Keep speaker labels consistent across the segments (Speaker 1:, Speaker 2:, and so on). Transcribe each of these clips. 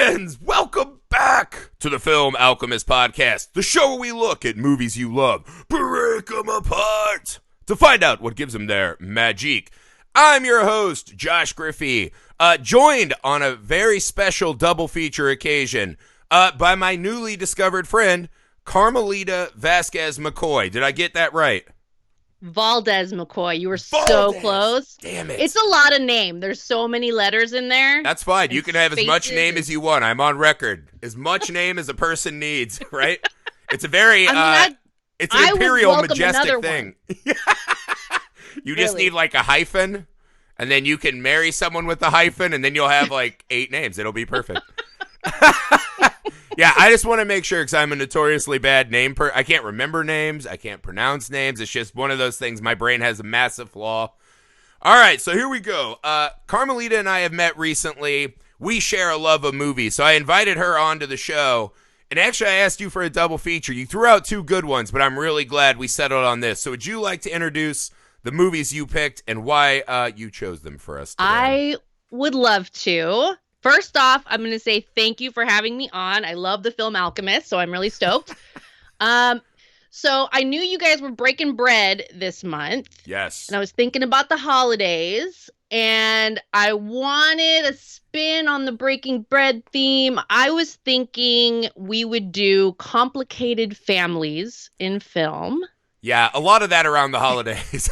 Speaker 1: friends, welcome back to the Film Alchemist podcast, the show where we look at movies you love, break them apart, to find out what gives them their magique. I'm your host, Josh Griffey, joined on a very special double feature occasion by my newly discovered friend, Carmelita Vasquez McCoy. Did I get that right?
Speaker 2: Valdez McCoy. You were so close.
Speaker 1: Damn it.
Speaker 2: It's a lot of name. There's so many letters in there.
Speaker 1: That's fine. You can have as much name as you want. I'm on record. As much name as a person needs, right? It's a very, it's an imperial, majestic thing. You just need like a hyphen, and then you can marry someone with a hyphen, and then you'll have like 8 names. It'll be perfect. Yeah, I just want to make sure because I'm a notoriously bad name I can't remember names. I can't pronounce names. It's just one of those things. My brain has a massive flaw. All right, so here we go. Carmelita and I have met recently. We share a love of movies, so I invited her onto the show. And actually, I asked you for a double feature. You threw out 2 good ones, but I'm really glad we settled on this. So would you like to introduce the movies you picked and why you chose them for us today?
Speaker 2: I would love to. First off, I'm going to say thank you for having me on. I love the Film Alchemist, so I'm really stoked. So I knew you guys were breaking bread this month.
Speaker 1: Yes.
Speaker 2: And I was thinking about the holidays, and I wanted a spin on the breaking bread theme. I was thinking we would do complicated families in film.
Speaker 1: Yeah, a lot of that around the holidays.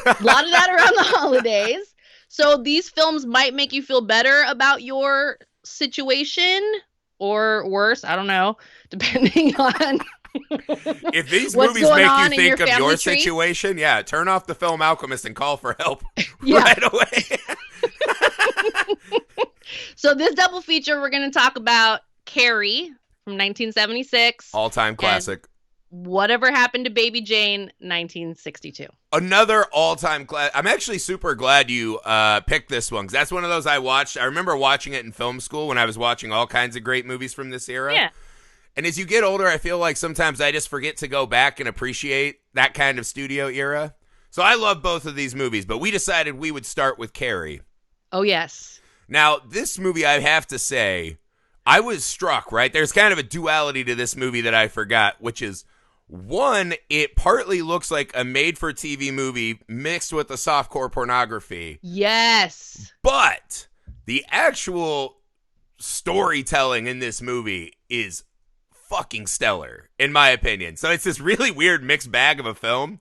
Speaker 2: So these films might make you feel better about your situation or worse, I don't know, depending on
Speaker 1: if these movies make you think of your
Speaker 2: tree.
Speaker 1: situation, yeah, turn off the Film Alchemist and call for help right away.
Speaker 2: So this double feature, we're going to talk about Carrie from 1976.
Speaker 1: All-time classic.
Speaker 2: Whatever Happened to Baby Jane, 1962.
Speaker 1: Another all-time classic. I'm actually super glad you picked this one, because that's one of those I watched. I remember watching it in film school when I was watching all kinds of great movies from this era.
Speaker 2: Yeah.
Speaker 1: And as you get older, I feel like sometimes I just forget to go back and appreciate that kind of studio era. So I love both of these movies, but we decided we would start with Carrie.
Speaker 2: Oh, yes.
Speaker 1: Now, this movie, I have to say, I was struck, right? There's kind of a duality to this movie that I forgot, which is, one, it partly looks like a made-for-TV movie mixed with a softcore pornography.
Speaker 2: Yes.
Speaker 1: But the actual storytelling in this movie is fucking stellar, in my opinion. So it's this really weird mixed bag of a film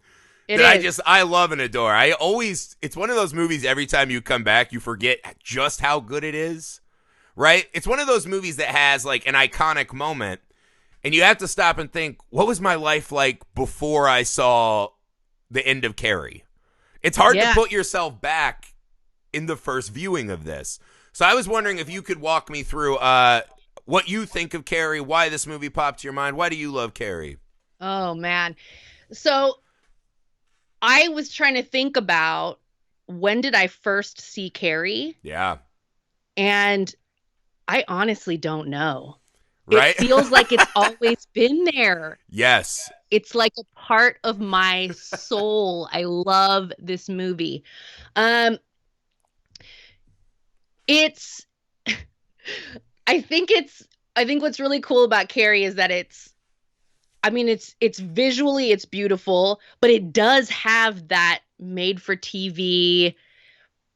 Speaker 1: I love and adore. It's one of those movies, every time you come back, you forget just how good it is, right? It's one of those movies that has like an iconic moment, and you have to stop and think, what was my life like before I saw the end of Carrie? It's hard to put yourself back in the first viewing of this. So I was wondering if you could walk me through what you think of Carrie, why this movie popped to your mind. Why do you love Carrie?
Speaker 2: Oh, man. So I was trying to think about, when did I first see Carrie?
Speaker 1: Yeah.
Speaker 2: And I honestly don't know.
Speaker 1: Right?
Speaker 2: It feels like it's always been there.
Speaker 1: Yes.
Speaker 2: It's like a part of my soul. I love this movie. I think what's really cool about Carrie is that it's visually, it's beautiful, but it does have that made for TV,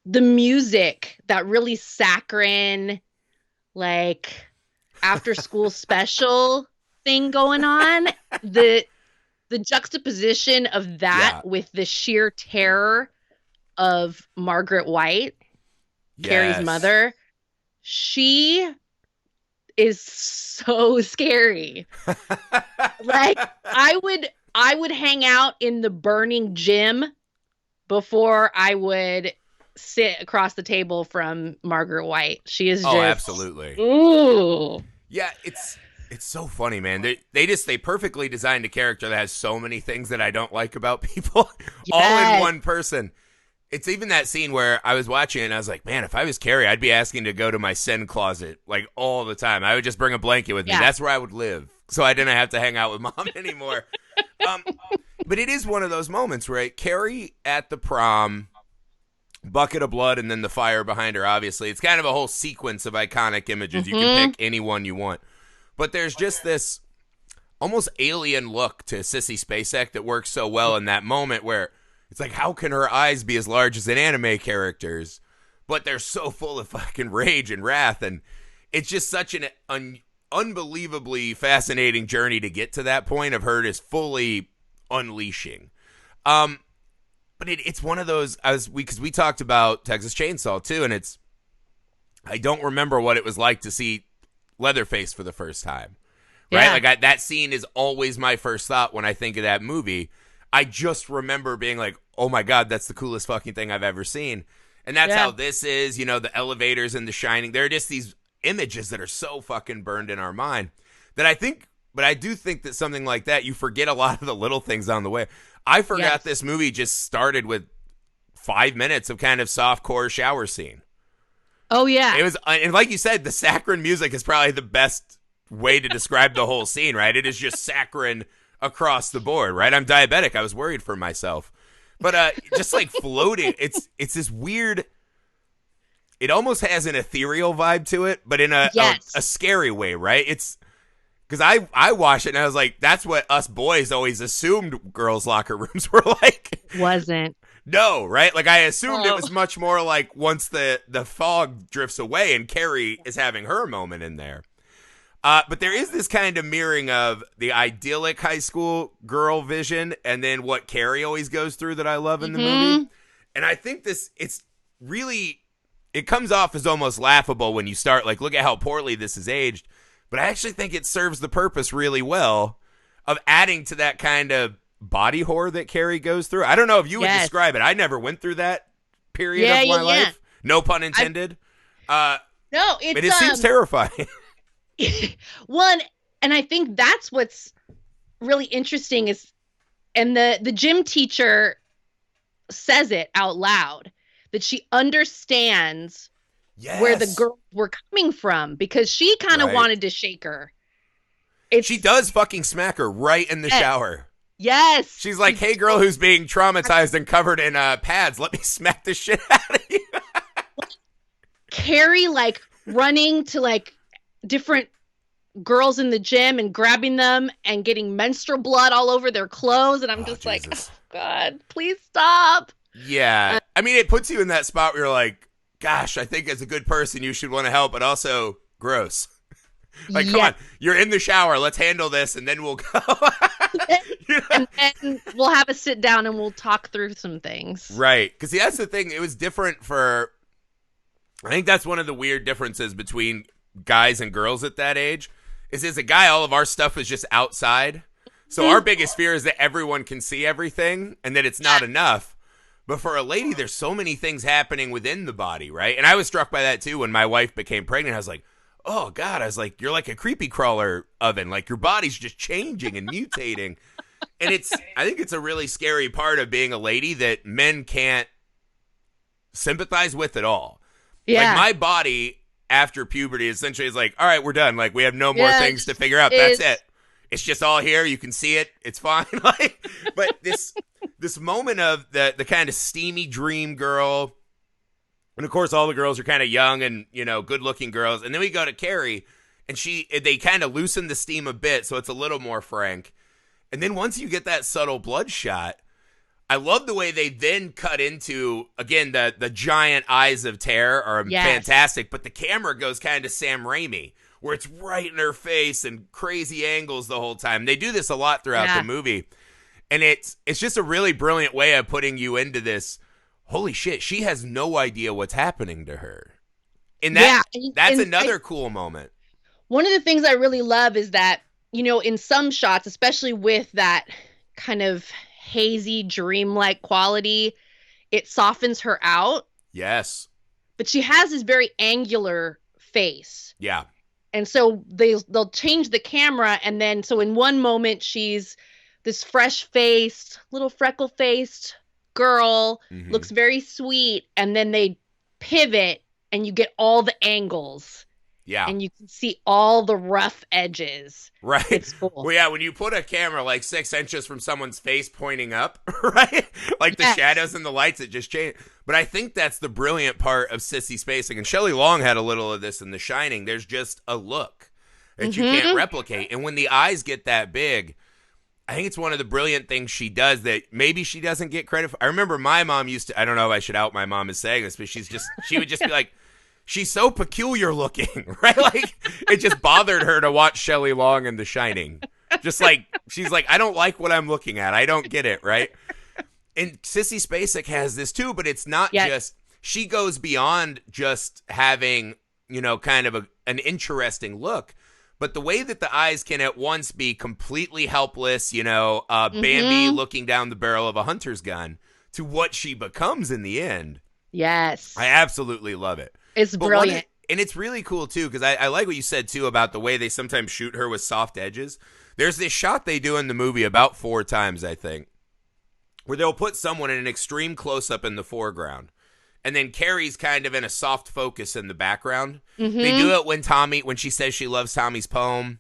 Speaker 2: the music, that really saccharine, like after school special thing going on. The juxtaposition of that with the sheer terror of Margaret White, Carrie's mother. She is so scary. Like I would hang out in the burning gym before I would sit across the table from Margaret White. She is just
Speaker 1: absolutely.
Speaker 2: Ooh.
Speaker 1: Yeah, it's so funny, man. They perfectly designed a character that has so many things that I don't like about people all in one person. It's even that scene where I was watching it and I was like, man, if I was Carrie, I'd be asking to go to my sin closet like all the time. I would just bring a blanket with me. That's where I would live. So I didn't have to hang out with mom anymore. But it is one of those moments, right? Carrie at the prom, bucket of blood and then the fire behind her, obviously. It's kind of a whole sequence of iconic images. You can
Speaker 2: Mm-hmm.
Speaker 1: pick any one you want. But there's just this almost alien look to Sissy Spacek that works so well in that moment where it's like, how can her eyes be as large as an anime character's? But they're so full of fucking rage and wrath. And it's just such an unbelievably fascinating journey to get to that point of her just fully unleashing. But it's one of those, because we talked about Texas Chainsaw too, and I don't remember what it was like to see Leatherface for the first time, right?
Speaker 2: Yeah.
Speaker 1: Like that scene is always my first thought when I think of that movie. I just remember being like, oh my God, that's the coolest fucking thing I've ever seen. And that's how this is, the elevators and The Shining. There are just these images that are so fucking burned in our mind that I do think that something like that, you forget a lot of the little things on the way. I forgot this movie just started with 5 minutes of kind of softcore shower scene.
Speaker 2: Oh, yeah.
Speaker 1: It was, and like you said, the saccharine music is probably the best way to describe the whole scene, right? It is just saccharine across the board, right? I'm diabetic. I was worried for myself. But just like floating, it's this weird, it almost has an ethereal vibe to it, but in a scary way, right? It's, because I watched it and I was like, that's what us boys always assumed girls' locker rooms were like.
Speaker 2: Wasn't.
Speaker 1: No, right? Like I assumed it was much more like once the fog drifts away and Carrie is having her moment in there. But there is this kind of mirroring of the idyllic high school girl vision and then what Carrie always goes through that I love in the movie. And I think it comes off as almost laughable when you start, like, look at how poorly this is aged. But I actually think it serves the purpose really well of adding to that kind of body horror that Carrie goes through. I don't know if you would describe it. I never went through that period of my life. No pun intended.
Speaker 2: No,
Speaker 1: but it seems terrifying.
Speaker 2: One, and I think that's what's really interesting is, and the gym teacher says it out loud, that she understands where the girls were coming from because she kind of wanted to shake her.
Speaker 1: She does fucking smack her right in the shower.
Speaker 2: Yes.
Speaker 1: She's like, hey, girl who's being traumatized and covered in pads, let me smack the shit out of you.
Speaker 2: Carrie, like, running to, like, different girls in the gym and grabbing them and getting menstrual blood all over their clothes. And I'm just like, oh, God, please stop.
Speaker 1: Yeah. I mean, it puts you in that spot where you're like, gosh, I think as a good person, you should want to help, but also gross. Like, come on, you're in the shower. Let's handle this, and then we'll go.
Speaker 2: And then we'll have a sit down and we'll talk through some things.
Speaker 1: Right. Because that's the thing. It was different for, I think that's one of the weird differences between guys and girls at that age. Is as a guy, all of our stuff is just outside. So our biggest fear is that everyone can see everything and that it's not enough. But for a lady, there's so many things happening within the body, right? And I was struck by that, too, when my wife became pregnant. I was like, oh, God. I was like, you're like a creepy crawler oven. Like, your body's just changing and mutating. And I think it's a really scary part of being a lady that men can't sympathize with at all.
Speaker 2: Yeah.
Speaker 1: Like, my body, after puberty, essentially is like, all right, we're done. Like, we have no more things to figure out. That's it. It's just all here. You can see it. It's fine. Like, but this moment of the kind of steamy dream girl, and of course all the girls are kind of young and, good looking girls. And then we go to Carrie, and they kind of loosen the steam a bit, so it's a little more frank. And then once you get that subtle bloodshot, I love the way they then cut into, again, the giant eyes of terror are fantastic, but the camera goes kind of Sam Raimi, where it's right in her face and crazy angles the whole time. They do this a lot throughout the movie. And it's just a really brilliant way of putting you into this, holy shit, she has no idea what's happening to her. And that's another cool moment.
Speaker 2: One of the things I really love is that, in some shots, especially with that kind of hazy, dreamlike quality, it softens her out.
Speaker 1: Yes.
Speaker 2: But she has this very angular face.
Speaker 1: Yeah.
Speaker 2: And so they'll change the camera, and then so in one moment she's this fresh-faced, little freckle-faced girl, looks very sweet, and then they pivot and you get all the angles.
Speaker 1: Yeah.
Speaker 2: and you can see all the rough edges.
Speaker 1: Right.
Speaker 2: It's cool.
Speaker 1: Well, yeah, when you put a camera like 6 inches from someone's face pointing up, right? Like the
Speaker 2: Yes.
Speaker 1: shadows and the lights, it just change. But I think that's the brilliant part of Sissy Spacek. And Shelley Long had a little of this in The Shining. There's just a look that you can't
Speaker 2: Mm-hmm.
Speaker 1: replicate. And when the eyes get that big, I think it's one of the brilliant things she does that maybe she doesn't get credit for. I remember my mom used to, I don't know if I should out my mom as saying this, but she would just be like, she's so peculiar looking, right? Like, it just bothered her to watch Shelley Long in The Shining. Just like, she's like, I don't like what I'm looking at. I don't get it, right? And Sissy Spacek has this too, but it's not just, she goes beyond just having, kind of an interesting look. But the way that the eyes can at once be completely helpless, Bambi looking down the barrel of a hunter's gun, to what she becomes in the end.
Speaker 2: Yes.
Speaker 1: I absolutely love it.
Speaker 2: It's brilliant.
Speaker 1: And it's really cool, too, because I like what you said, too, about the way they sometimes shoot her with soft edges. There's this shot they do in the movie about 4 times, I think, where they'll put someone in an extreme close-up in the foreground. And then Carrie's kind of in a soft focus in the background.
Speaker 2: Mm-hmm.
Speaker 1: They do it when she says she loves Tommy's poem.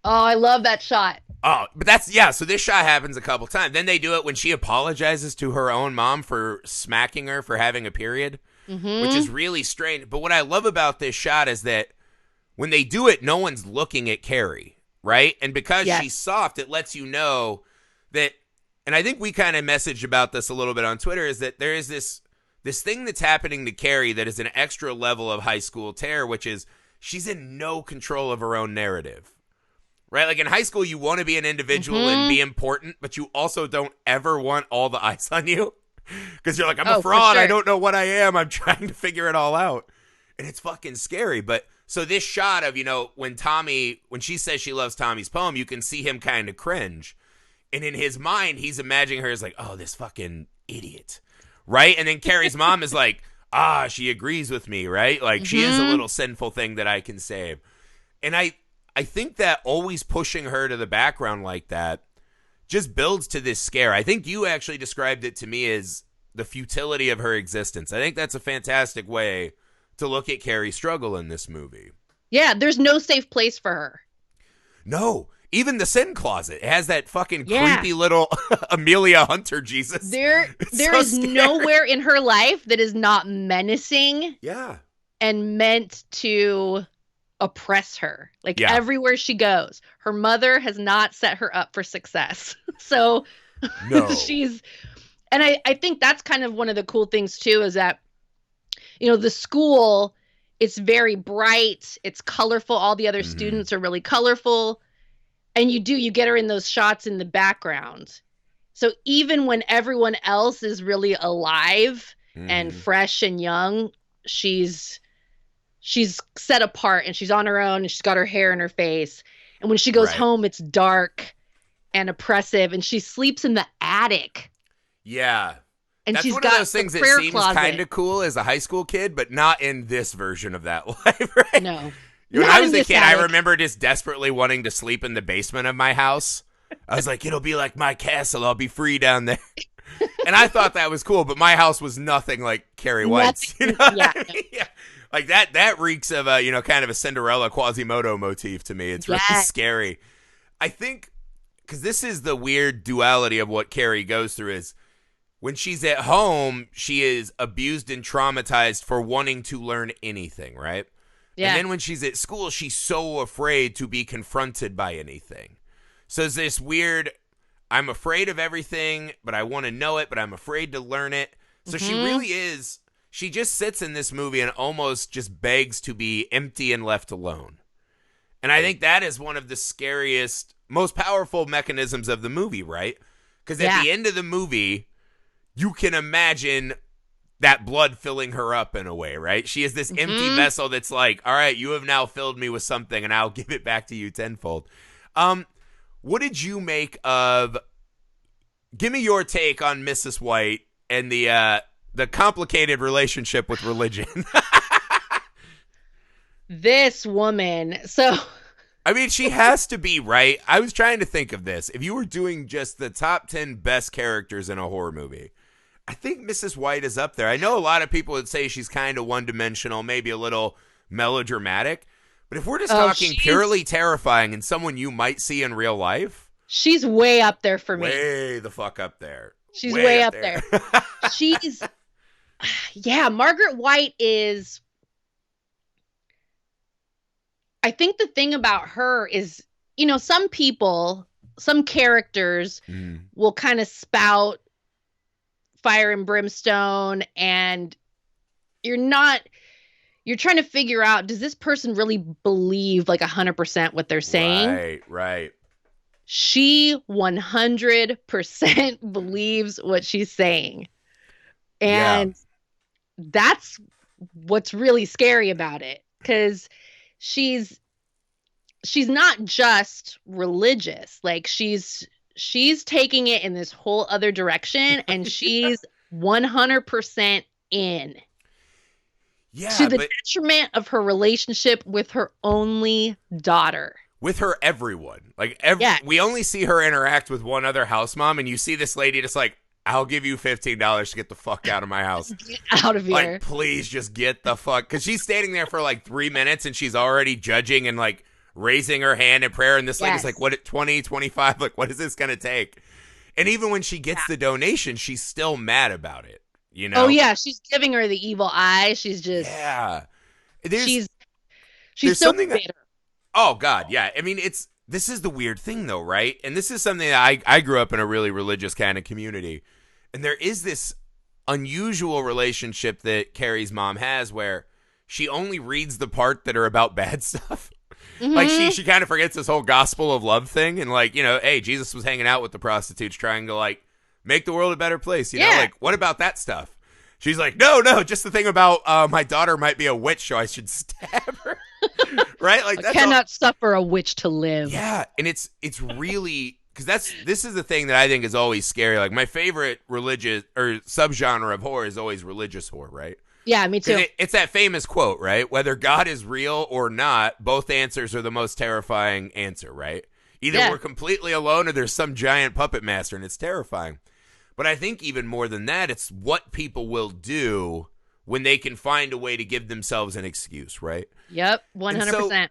Speaker 2: Oh, I love that shot.
Speaker 1: Oh, but so this shot happens a couple times. Then they do it when she apologizes to her own mom for smacking her for having a period, which is really strange. But what I love about this shot is that when they do it, no one's looking at Carrie, right? And because she's soft, it lets you know that, and I think we kind of messaged about this a little bit on Twitter, is that there is this thing that's happening to Carrie that is an extra level of high school terror, which is she's in no control of her own narrative. Right? Like in high school, you want to be an individual and be important, but you also don't ever want all the eyes on you. Because you're like, I'm a fraud. Sure. I don't know what I am. I'm trying to figure it all out. And it's fucking scary. But so this shot of, when she says she loves Tommy's poem, you can see him kind of cringe. And in his mind, he's imagining her as like, oh, this fucking idiot. Right? And then Carrie's mom is like, she agrees with me, right? Like she is a little sinful thing that I can save. And I think that always pushing her to the background like that just builds to this scare. I think you actually described it to me as the futility of her existence. I think that's a fantastic way to look at Carrie's struggle in this movie.
Speaker 2: Yeah, there's no safe place for her.
Speaker 1: No. Even the sin closet. It has that fucking creepy little Amelia Hunter Jesus.
Speaker 2: There is nowhere in her life that is not menacing.
Speaker 1: Yeah.
Speaker 2: And meant to oppress her. Like everywhere she goes. Her mother has not set her up for success. So
Speaker 1: no.
Speaker 2: and I think that's kind of one of the cool things too, is that, the school, it's very bright, it's colorful. All the other students are really colorful. And you get her in those shots in the background. So even when everyone else is really alive and fresh and young, she's set apart and she's on her own and she's got her hair in her face. And when she goes home, it's dark and oppressive and she sleeps in the attic.
Speaker 1: Yeah.
Speaker 2: And
Speaker 1: that's
Speaker 2: she's
Speaker 1: one
Speaker 2: got
Speaker 1: of those things that seems kind of cool as a high school kid, but not in this version of that life, right?
Speaker 2: No.
Speaker 1: When I was a kid, I remember just desperately wanting to sleep in the basement of my house. I was like, it'll be like my castle. I'll be free down there. And I thought that was cool, but my house was nothing like Carrie White's. You know what I mean? Yeah. Like that reeks of a, kind of a Cinderella Quasimodo motif to me. It's really scary. I think, because this is the weird duality of what Carrie goes through, is when she's at home, she is abused and traumatized for wanting to learn anything, right? Yeah. And then when she's at school, she's so afraid to be confronted by anything. So it's this weird, I'm afraid of everything, but I want to know it, but I'm afraid to learn it. So she really is, she just sits in this movie and almost just begs to be empty and left alone. And I think that is one of the scariest, most powerful mechanisms of the movie, right? Because at the end of the movie, you can imagine that blood filling her up in a way, right? She is this empty vessel that's like, all right, you have now filled me with something and I'll give it back to you tenfold. What did you make of, give me your take on Mrs. White and the complicated relationship with religion.
Speaker 2: This woman, so...
Speaker 1: I mean, she has to be, right? I was trying to think of this. If you were doing just the top 10 best characters in a horror movie, I think Mrs. White is up there. I know a lot of people would say she's kind of one-dimensional, maybe a little melodramatic, But if we're just
Speaker 2: Oh,
Speaker 1: talking purely terrifying and someone you might see in real life,
Speaker 2: she's way up there for me.
Speaker 1: way the fuck up there.
Speaker 2: She's way up there. She's, yeah, Margaret White is, I think the thing about her is, some people, some characters will kind of spout fire and brimstone, and you're trying to figure out, does this person really believe like 100% what they're saying?
Speaker 1: Right.
Speaker 2: She 100% believes what she's saying. And that's what's really scary about it, because she's not just religious. Like she's taking it in this whole other direction, and she's 100% in.
Speaker 1: Yeah,
Speaker 2: to the detriment of her relationship with her only daughter.
Speaker 1: With her everyone. We only see her interact with one other house mom, and you see this lady just like, I'll give you $15 to get the fuck out of my house.
Speaker 2: Get out of here.
Speaker 1: Like, please just get the fuck. Because she's standing there for like 3 minutes, and she's already judging and like raising her hand in prayer, and this lady's like, what, 20, 25? Like, what is this going to take? And even when she gets the donation, she's still mad about it.
Speaker 2: Oh yeah, she's giving her the evil eye. She's just she's so bitter.
Speaker 1: Oh God, yeah. I mean, this is the weird thing though, right? And this is something that I grew up in a really religious kind of community, and there is this unusual relationship that Carrie's mom has where she only reads the part that are about bad stuff. Mm-hmm. Like she kind of forgets this whole gospel of love thing, and like, hey, Jesus was hanging out with the prostitutes trying to like make the world a better place, you know? Like, what about that stuff? She's like, no, just the thing about my daughter might be a witch, so I should stab her. Right? Like,
Speaker 2: I cannot suffer a witch to live.
Speaker 1: Yeah, and it's really, because this is the thing that I think is always scary. Like, my favorite religious or subgenre of horror is always religious horror, right?
Speaker 2: Yeah, me too.
Speaker 1: It's that famous quote, right? Whether God is real or not, both answers are the most terrifying answer, right? Either we're completely alone or there's some giant puppet master, and it's terrifying. But I think even more than that, it's what people will do when they can find a way to give themselves an excuse, right?
Speaker 2: Yep, 100%.
Speaker 1: So,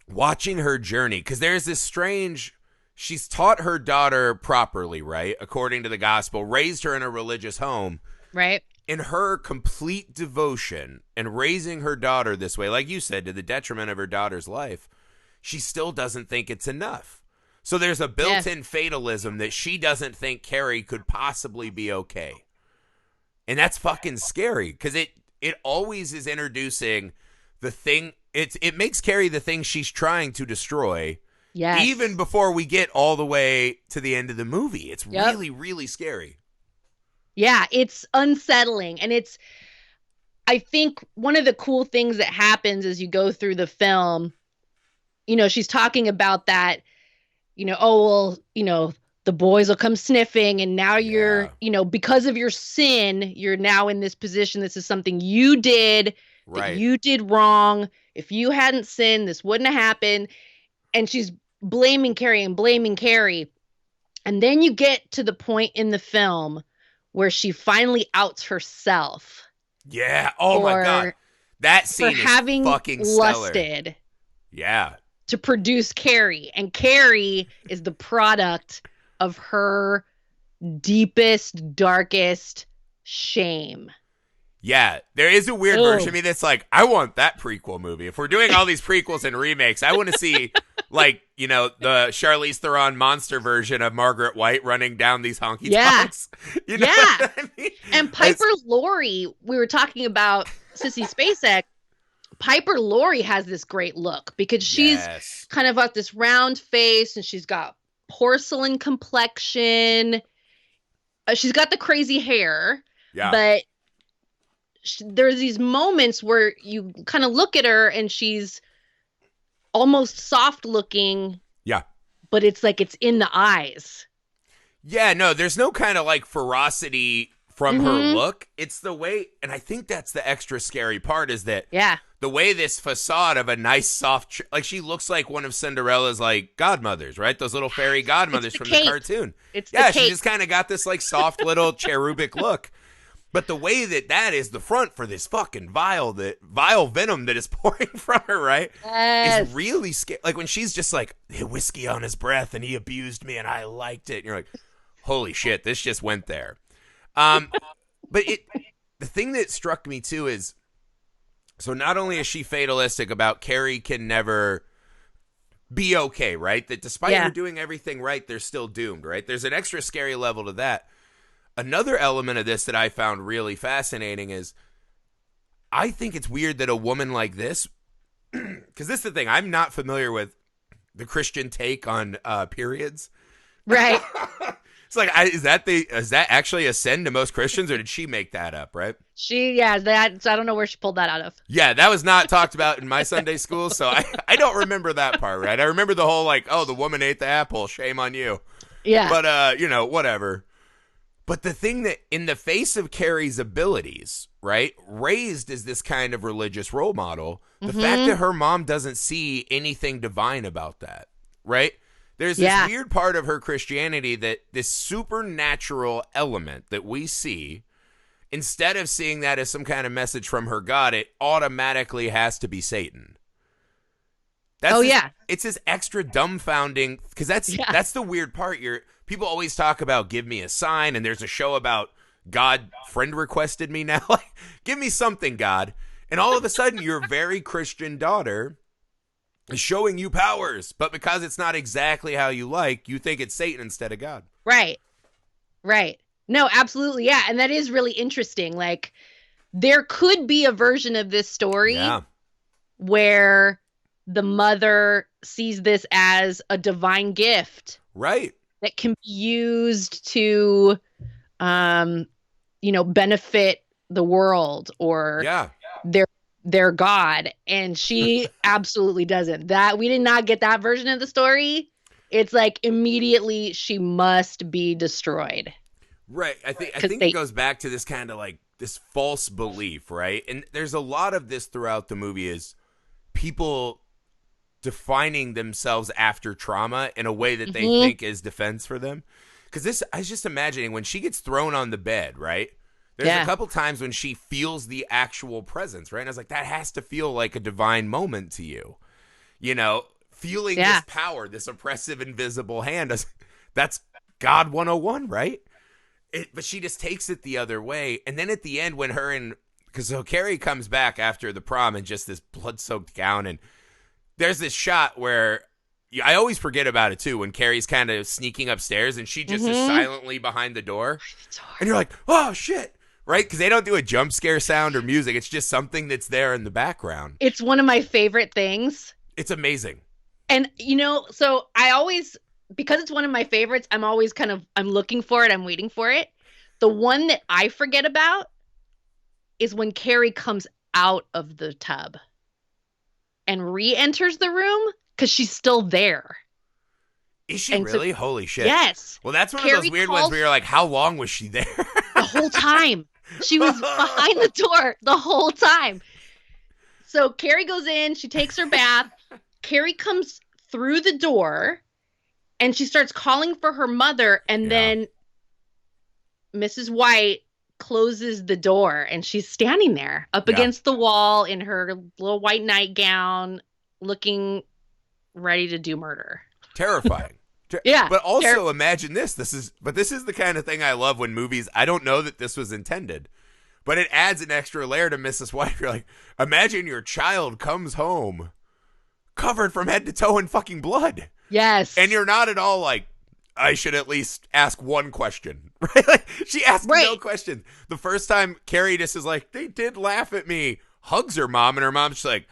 Speaker 1: watching her journey, because there's this she's taught her daughter properly, right? According to the gospel, raised her in a religious home.
Speaker 2: Right.
Speaker 1: In her complete devotion and raising her daughter this way, like you said, to the detriment of her daughter's life, she still doesn't think it's enough. So there's a built-in fatalism that she doesn't think Carrie could possibly be okay. And that's fucking scary, because it always is introducing the thing. It makes Carrie the thing she's trying to destroy. Yes. Even before we get all the way to the end of the movie. It's really, really scary.
Speaker 2: Yeah, it's unsettling. And I think one of the cool things that happens as you go through the film, she's talking about that, the boys will come sniffing, and now you're, because of your sin, you're now in this position. This is something you did that you did wrong. If you hadn't sinned, this wouldn't have happened. And she's blaming Carrie. And then you get to the point in the film where she finally outs herself.
Speaker 1: Yeah. Oh my God. That scene is fucking
Speaker 2: lusted.
Speaker 1: Stellar. Yeah.
Speaker 2: To produce Carrie. And Carrie is the product of her deepest, darkest shame.
Speaker 1: Yeah, there is a weird version of me that's like, I want that prequel movie. If we're doing all these prequels and remakes, I want to see, like, the Charlize Theron monster version of Margaret White running down these honky tonks. You know what I mean?
Speaker 2: And Piper Laurie, we were talking about Sissy Spacek. Piper Laurie has this great look because she's kind of got this round face, and she's got porcelain complexion. She's got the crazy hair, but there's these moments where you kind of look at her and she's almost soft looking. Yeah. But it's like it's in the eyes.
Speaker 1: Yeah, no, there's no kind of like ferocity from her look. It's the way, and I think that's the extra scary part, is that the way this facade of a nice soft, like she looks like one of Cinderella's like godmothers, right? Those little fairy godmothers from the cartoon. She just kind of got this like soft little cherubic look. But the way that is the front for this fucking vile venom that is pouring from her, right? Is
Speaker 2: Yes.
Speaker 1: really scary. Like when she's just like, whiskey on his breath and he abused me and I liked it. And you're like, holy shit, this just went there. But the thing that struck me too is, so not only is she fatalistic about Carrie can never be okay, right? That despite her doing everything right, they're still doomed, right? There's an extra scary level to that. Another element of this that I found really fascinating is I think it's weird that a woman like this, because this is the thing, I'm not familiar with the Christian take on periods.
Speaker 2: Right.
Speaker 1: It's like, is that actually a sin to most Christians, or did she make that up, right?
Speaker 2: So I don't know where she pulled that out of.
Speaker 1: Yeah, that was not talked about in my Sunday school, so I don't remember that part, right? I remember the whole, like, oh, the woman ate the apple, shame on you.
Speaker 2: Yeah.
Speaker 1: But, whatever. But the thing that, in the face of Carrie's abilities, right, raised as this kind of religious role model, the fact that her mom doesn't see anything divine about that, right? There's this weird part of her Christianity that this supernatural element that we see, instead of seeing that as some kind of message from her God, it automatically has to be Satan. It's this extra dumbfounding, because that's the weird part. People always talk about give me a sign, and there's a show about God friend requested me now. Like, give me something, God. And all of a sudden, your very Christian daughter is showing you powers, but because it's not exactly how you like, you think it's Satan instead of God.
Speaker 2: Right. Right. No, absolutely. Yeah. And that is really interesting. Like, there could be a version of this story where the mother sees this as a divine gift.
Speaker 1: Right.
Speaker 2: That can be used to, benefit the world or their God. And she absolutely doesn't. We did not get that version of the story. It's like immediately she must be destroyed.
Speaker 1: Right. I think it goes back to this kind of like this false belief, right? And there's a lot of this throughout the movie is people defining themselves after trauma in a way that they think is defense for them. Because I was just imagining when she gets thrown on the bed, right? There's a couple times when she feels the actual presence, right? And I was like, that has to feel like a divine moment to you. Feeling this power, this oppressive, invisible hand. That's God 101, right? But she just takes it the other way. And then at the end, when because Carrie comes back after the prom in just this blood-soaked gown, and there's this shot where I always forget about it too, when Carrie's kind of sneaking upstairs and she just is silently behind the door. And you're like, oh shit, right? Because they don't do a jump scare sound or music. It's just something that's there in the background.
Speaker 2: It's one of my favorite things.
Speaker 1: It's amazing.
Speaker 2: And, so I always, because it's one of my favorites, I'm always I'm looking for it. I'm waiting for it. The one that I forget about is when Carrie comes out of the tub and re-enters the room because she's still there.
Speaker 1: Is she really? Holy shit.
Speaker 2: Yes.
Speaker 1: Well, that's one of those weird ones where you're like, how long was she there?
Speaker 2: The whole time. She was behind the door the whole time. So Carrie goes in, she takes her bath. Carrie comes through the door and she starts calling for her mother, and then Mrs. White closes the door and she's standing there up against the wall in her little white nightgown, looking ready to do murder.
Speaker 1: Terrifying. But also imagine this. This is the kind of thing I love when movies, I don't know that this was intended, but it adds an extra layer to Mrs. White. You're like, imagine your child comes home covered from head to toe in fucking blood.
Speaker 2: Yes.
Speaker 1: And you're not at all like, I should at least ask one question, right? Like, she asked no question. The first time, Carrie just is like, they did laugh at me. Hugs her mom, and her mom's just like,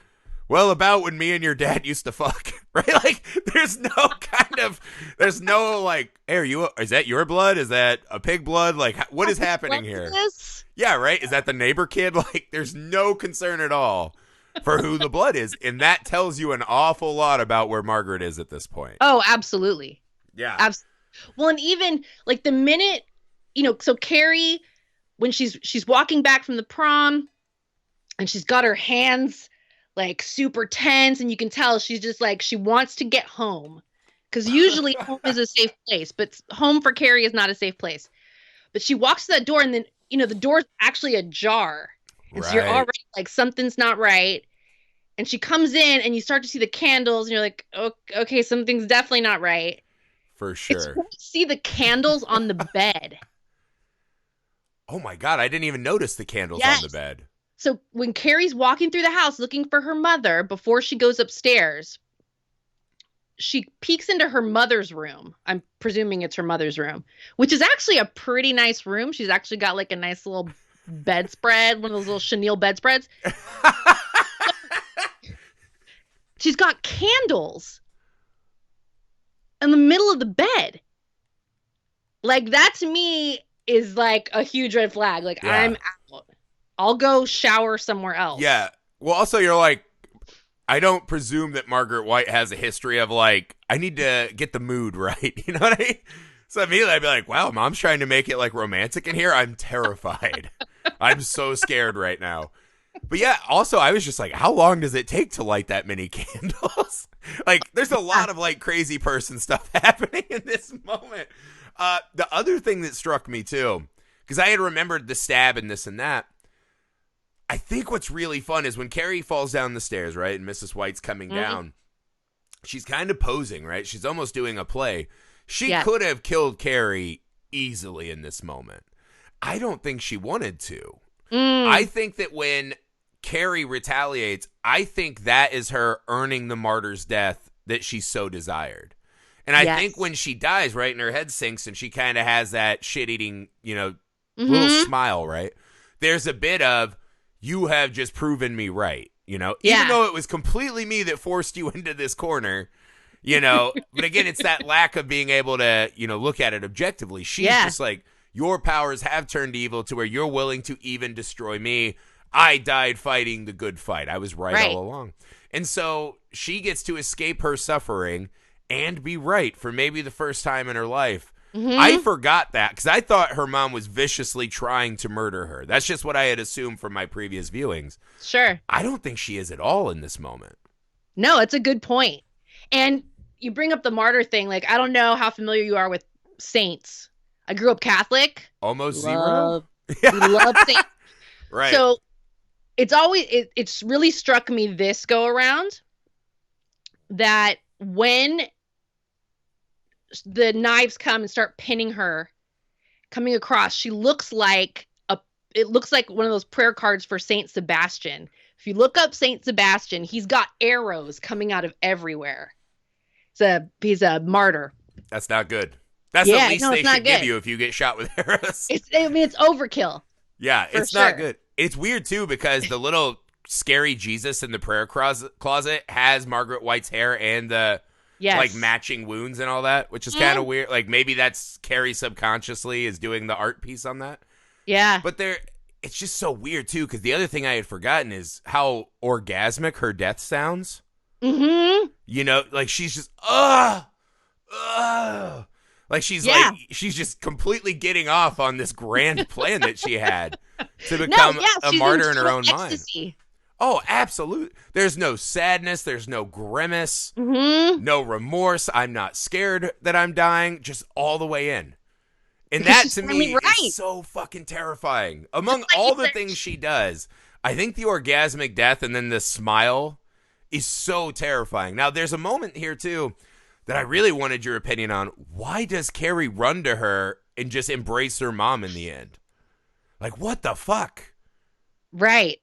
Speaker 1: well, about when me and your dad used to fuck, right? Like, there's no like, hey, is that your blood? Is that a pig blood? Like, what is happening here? Yeah, right? Is that the neighbor kid? Like, there's no concern at all for who the blood is. And that tells you an awful lot about where Margaret is at this point.
Speaker 2: Oh, absolutely.
Speaker 1: Yeah.
Speaker 2: Absolutely. Well, and even like the minute, so Carrie, when she's walking back from the prom and she's got her hands like super tense, and you can tell she's just like, she wants to get home, because usually home is a safe place, but home for Carrie is not a safe place. But she walks to that door, and then, the door's actually ajar. And so you're
Speaker 1: Right.
Speaker 2: already like, something's not right. And she comes in and you start to see the candles and you're like, okay, something's definitely not right.
Speaker 1: For
Speaker 2: It's
Speaker 1: sure.
Speaker 2: when you see the candles on the bed.
Speaker 1: Oh my God, I didn't even notice the candles on the
Speaker 2: Yes.
Speaker 1: bed.
Speaker 2: So when Carrie's walking through the house looking for her mother before she goes upstairs, she peeks into her mother's room. I'm presuming it's her mother's room, which is actually a pretty nice room. She's actually got like a nice little bedspread, one of those little chenille bedspreads. She's got candles in the middle of the bed. Like, that to me is like a huge red flag. Like,
Speaker 1: Yeah.
Speaker 2: I'm out. I'll go shower somewhere else.
Speaker 1: Yeah. Well, also, you're like, I don't presume that Margaret White has a history of like, I need to get the mood right. You know what I mean? So immediately I'd be like, wow, mom's trying to make it like romantic in here. I'm terrified. I'm so scared right now. But yeah, also I was just like, how long does it take to light that many candles? Like, there's a lot of like crazy person stuff happening in this moment. The other thing that struck me too, because I had remembered the stab and this and that. I think what's really fun is when Carrie falls down the stairs, right, and Mrs. White's coming down, she's kind of posing, right? She's almost doing a play. She could have killed Carrie easily in this moment. I don't think she wanted to. I think that when Carrie retaliates, I think that is her earning the martyr's death that she so desired. And I think when she dies, right, and her head sinks and she kind of has that shit-eating, little smile, right, there's a bit of, you have just proven me right, even though it was completely me that forced you into this corner, but again, it's that lack of being able to, look at it objectively. She's just like, your powers have turned evil to where you're willing to even destroy me. I died fighting the good fight. I was right all along. And so she gets to escape her suffering and be right for maybe the first time in her life. I forgot that because I thought her mom was viciously trying to murder her. That's just what I had assumed from my previous viewings.
Speaker 2: Sure.
Speaker 1: I don't think she is at all in this moment.
Speaker 2: No, it's a good point. And you bring up the martyr thing. Like, I don't know how familiar you are with saints. I grew up Catholic.
Speaker 1: Almost zero?
Speaker 2: We love saints.
Speaker 1: Right.
Speaker 2: So it's really struck me this go around that when the knives come and start pinning her coming across, it looks like one of those prayer cards for Saint Sebastian. If you look up Saint Sebastian, he's got arrows coming out of everywhere. He's a martyr.
Speaker 1: That's not good. That's the least they should give you if you get shot with arrows.
Speaker 2: It's overkill.
Speaker 1: Yeah, it's not good. It's weird too because the little scary Jesus in the prayer closet has Margaret White's hair and the like matching wounds and all that, which is kind of weird. Like maybe that's Carrie subconsciously is doing the art piece on that.
Speaker 2: Yeah.
Speaker 1: But it's just so weird too because the other thing I had forgotten is how orgasmic her death sounds. Like she's just like she's just completely getting off on this grand plan that she had to become a martyr in her own ecstasy. Mind. Oh, absolutely. There's no sadness. There's no grimace. No remorse. I'm not scared that I'm dying. Just all the way in. And that to me is so fucking terrifying. Among all the things she does, I think the orgasmic death and then the smile is so terrifying. Now, there's a moment here, too, that I really wanted your opinion on. Why does Carrie run to her and just embrace her mom in the end? Like, what the fuck?
Speaker 2: Right.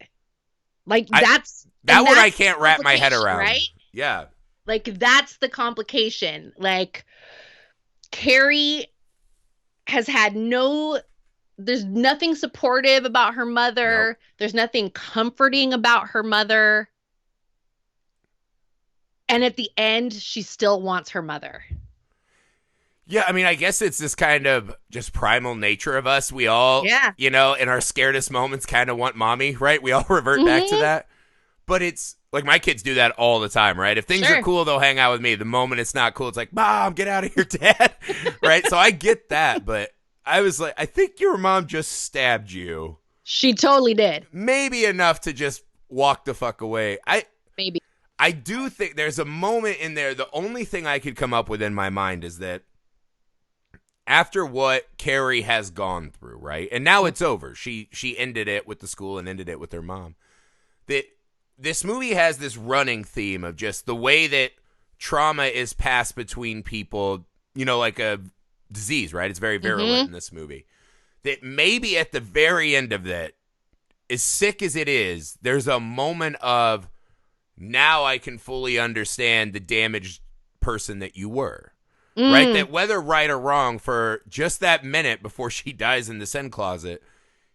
Speaker 2: Like, that's
Speaker 1: one I can't wrap my head around.
Speaker 2: Right?
Speaker 1: Yeah.
Speaker 2: Like, that's the complication. Like, Carrie has had there's nothing supportive about her mother. Nope. There's nothing comforting about her mother. And at the end, she still wants her mother.
Speaker 1: Yeah, I mean, I guess it's this kind of just primal nature of us. We all, in our scaredest moments kind of want mommy, right? We all revert back to that. But it's like my kids do that all the time, right? If things are cool, they'll hang out with me. The moment it's not cool, it's like, Mom, get out of here, Dad. Right? So I get that. But I was like, I think your mom just stabbed you.
Speaker 2: She totally did.
Speaker 1: Maybe enough to just walk the fuck away.
Speaker 2: Maybe.
Speaker 1: I do think there's a moment in there. The only thing I could come up with in my mind is that after what Carrie has gone through, right? And now it's over. She ended it with the school and ended it with her mom. That this movie has this running theme of just the way that trauma is passed between people, like a disease, right? It's very virulent in this movie. That maybe at the very end of that, as sick as it is, there's a moment of, now I can fully understand the damaged person that you were. Right? That whether right or wrong, for just that minute before she dies in the sin closet,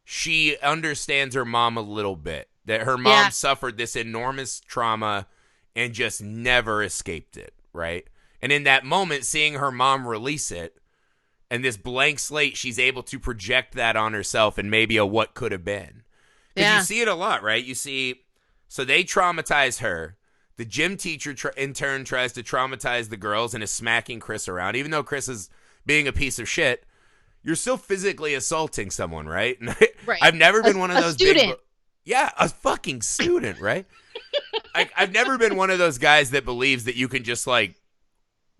Speaker 1: she understands her mom a little bit. That her mom suffered this enormous trauma and just never escaped it, right? And in that moment, seeing her mom release it and this blank slate, she's able to project that on herself and maybe a what could have been. Because you see it a lot, right? You see, so they traumatize her. The gym teacher, in turn, tries to traumatize the girls and is smacking Chris around. Even though Chris is being a piece of shit, you're still physically assaulting someone, right?
Speaker 2: Right.
Speaker 1: I've never been one of those
Speaker 2: student.
Speaker 1: a fucking student, right? I've never been one of those guys that believes that you can just, like,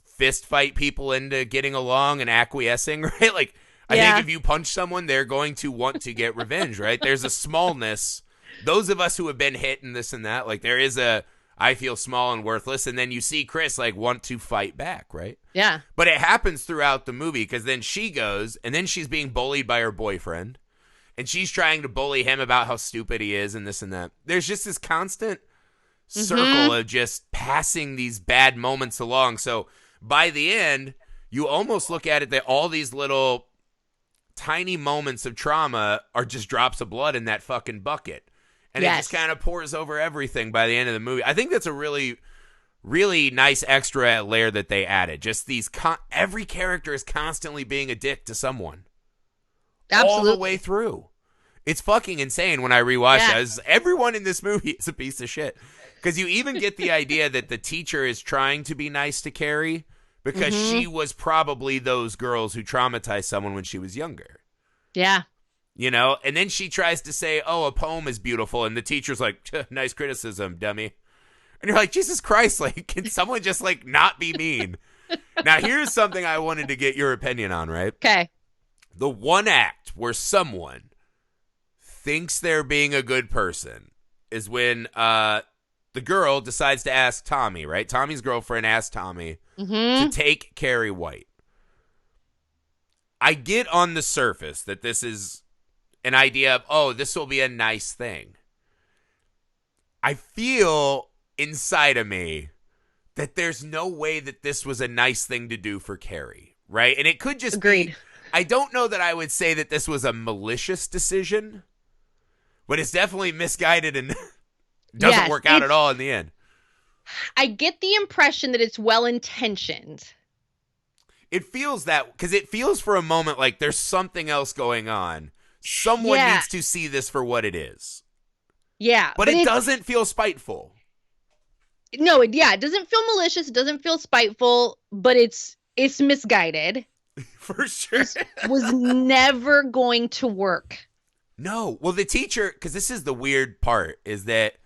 Speaker 1: fist fight people into getting along and acquiescing, right? Like, I think if you punch someone, they're going to want to get revenge, right? There's a smallness. Those of us who have been hit and this and that, like, there is a... I feel small and worthless, and then you see Chris, like, want to fight back, right?
Speaker 2: Yeah.
Speaker 1: But it happens throughout the movie, because then she goes, and then she's being bullied by her boyfriend, and she's trying to bully him about how stupid he is and this and that. There's just this constant circle of just passing these bad moments along. So by the end, you almost look at it that all these little tiny moments of trauma are just drops of blood in that fucking bucket. And it just kind of pours over everything by the end of the movie. I think that's a really, really nice extra layer that they added. Just these, every character is constantly being a dick to someone.
Speaker 2: Absolutely.
Speaker 1: All the way through. It's fucking insane when I rewatch it. Everyone in this movie is a piece of shit. Because you even get the idea that the teacher is trying to be nice to Carrie because she was probably those girls who traumatized someone when she was younger.
Speaker 2: Yeah.
Speaker 1: And then she tries to say, oh, a poem is beautiful. And the teacher's like, nice criticism, dummy. And you're like, Jesus Christ, like, can someone just, like, not be mean? Now, here's something I wanted to get your opinion on, right?
Speaker 2: Okay.
Speaker 1: The one act where someone thinks they're being a good person is when the girl decides to ask Tommy, right? Tommy's girlfriend asked Tommy to take Carrie White. I get on the surface that this is an idea of, oh, this will be a nice thing. I feel inside of me that there's no way that this was a nice thing to do for Carrie, right? And it could just be, I don't know that I would say that this was a malicious decision, but it's definitely misguided and doesn't work out at all in the end.
Speaker 2: I get the impression that it's well-intentioned.
Speaker 1: It feels that, because it feels for a moment like there's something else going on. Someone needs to see this for what it is.
Speaker 2: Yeah.
Speaker 1: But it doesn't feel spiteful.
Speaker 2: No, it doesn't feel malicious. It doesn't feel spiteful, but it's misguided.
Speaker 1: For sure.
Speaker 2: It was never going to work.
Speaker 1: No. Well, the teacher, because this is the weird part, is that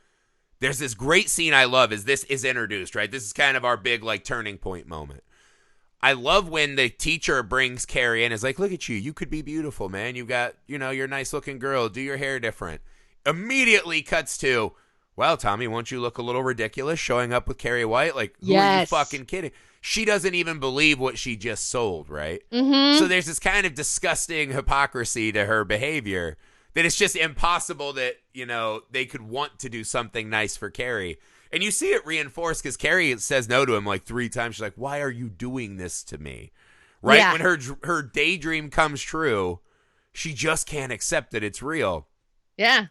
Speaker 1: there's this great scene I love as this is introduced, right? This is kind of our big, like, turning point moment. I love when the teacher brings Carrie in and is like, look at you. You could be beautiful, man. You got, you're a nice looking girl. Do your hair different. Immediately cuts to, well, Tommy, won't you look a little ridiculous showing up with Carrie White? Like, who are you fucking kidding? She doesn't even believe what she just sold, right? So there's this kind of disgusting hypocrisy to her behavior that it's just impossible that, they could want to do something nice for Carrie. And you see it reinforced because Carrie says no to him like 3 times. She's like, why are you doing this to me? Right? Yeah. When her daydream comes true, she just can't accept that it's real.
Speaker 2: Yeah.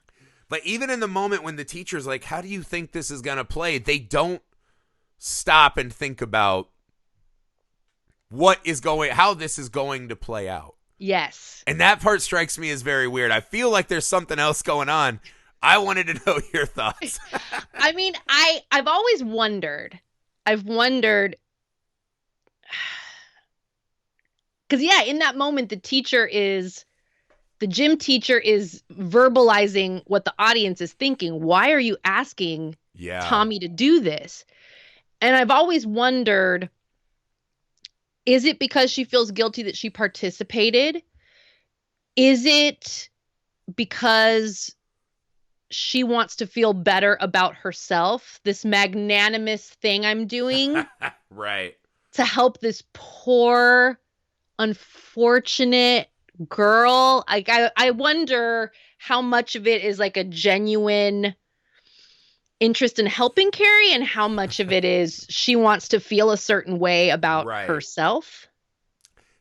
Speaker 1: But even in the moment when the teacher's like, how do you think this is going to play? They don't stop and think about how this is going to play out.
Speaker 2: Yes.
Speaker 1: And that part strikes me as very weird. I feel like there's something else going on. I wanted to know your thoughts.
Speaker 2: I mean, I've always wondered. Because, in that moment, the gym teacher is verbalizing what the audience is thinking. Why are you asking Tommy to do this? And I've always wondered Is it because she feels guilty that she participated? Is it because she wants to feel better about herself? This magnanimous thing I'm doing
Speaker 1: Right.
Speaker 2: to help this poor, unfortunate girl. I wonder how much of it is like a genuine interest in helping Carrie and how much of it is she wants to feel a certain way about
Speaker 1: Right.
Speaker 2: herself.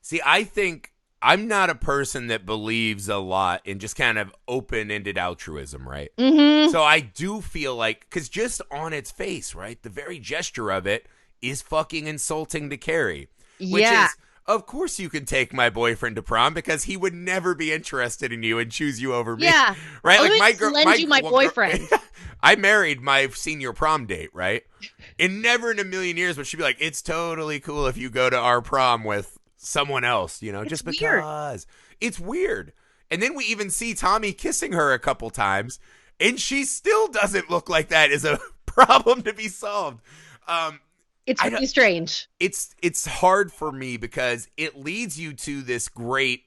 Speaker 1: See, I think I'm not a person that believes a lot in just kind of open-ended altruism, right?
Speaker 2: Mm-hmm.
Speaker 1: So I do feel like, because just on its face, right, the very gesture of it is fucking insulting to Carrie, which
Speaker 2: Yeah.
Speaker 1: is, of course you can take my boyfriend to prom because he would never be interested in you and choose you over me,
Speaker 2: Yeah.
Speaker 1: right?
Speaker 2: Oh, let
Speaker 1: Like
Speaker 2: me
Speaker 1: my
Speaker 2: just
Speaker 1: girl,
Speaker 2: lend you my boyfriend.
Speaker 1: I married my senior prom date, right? And never in a million years would she be like, it's totally cool if you go to our prom with someone else,
Speaker 2: It's
Speaker 1: just
Speaker 2: weird.
Speaker 1: because. It's weird. And then we even see Tommy kissing her a couple times, and she still doesn't look like that is a problem to be solved.
Speaker 2: It's
Speaker 1: I don't,
Speaker 2: really strange.
Speaker 1: it's hard for me because it leads you to this great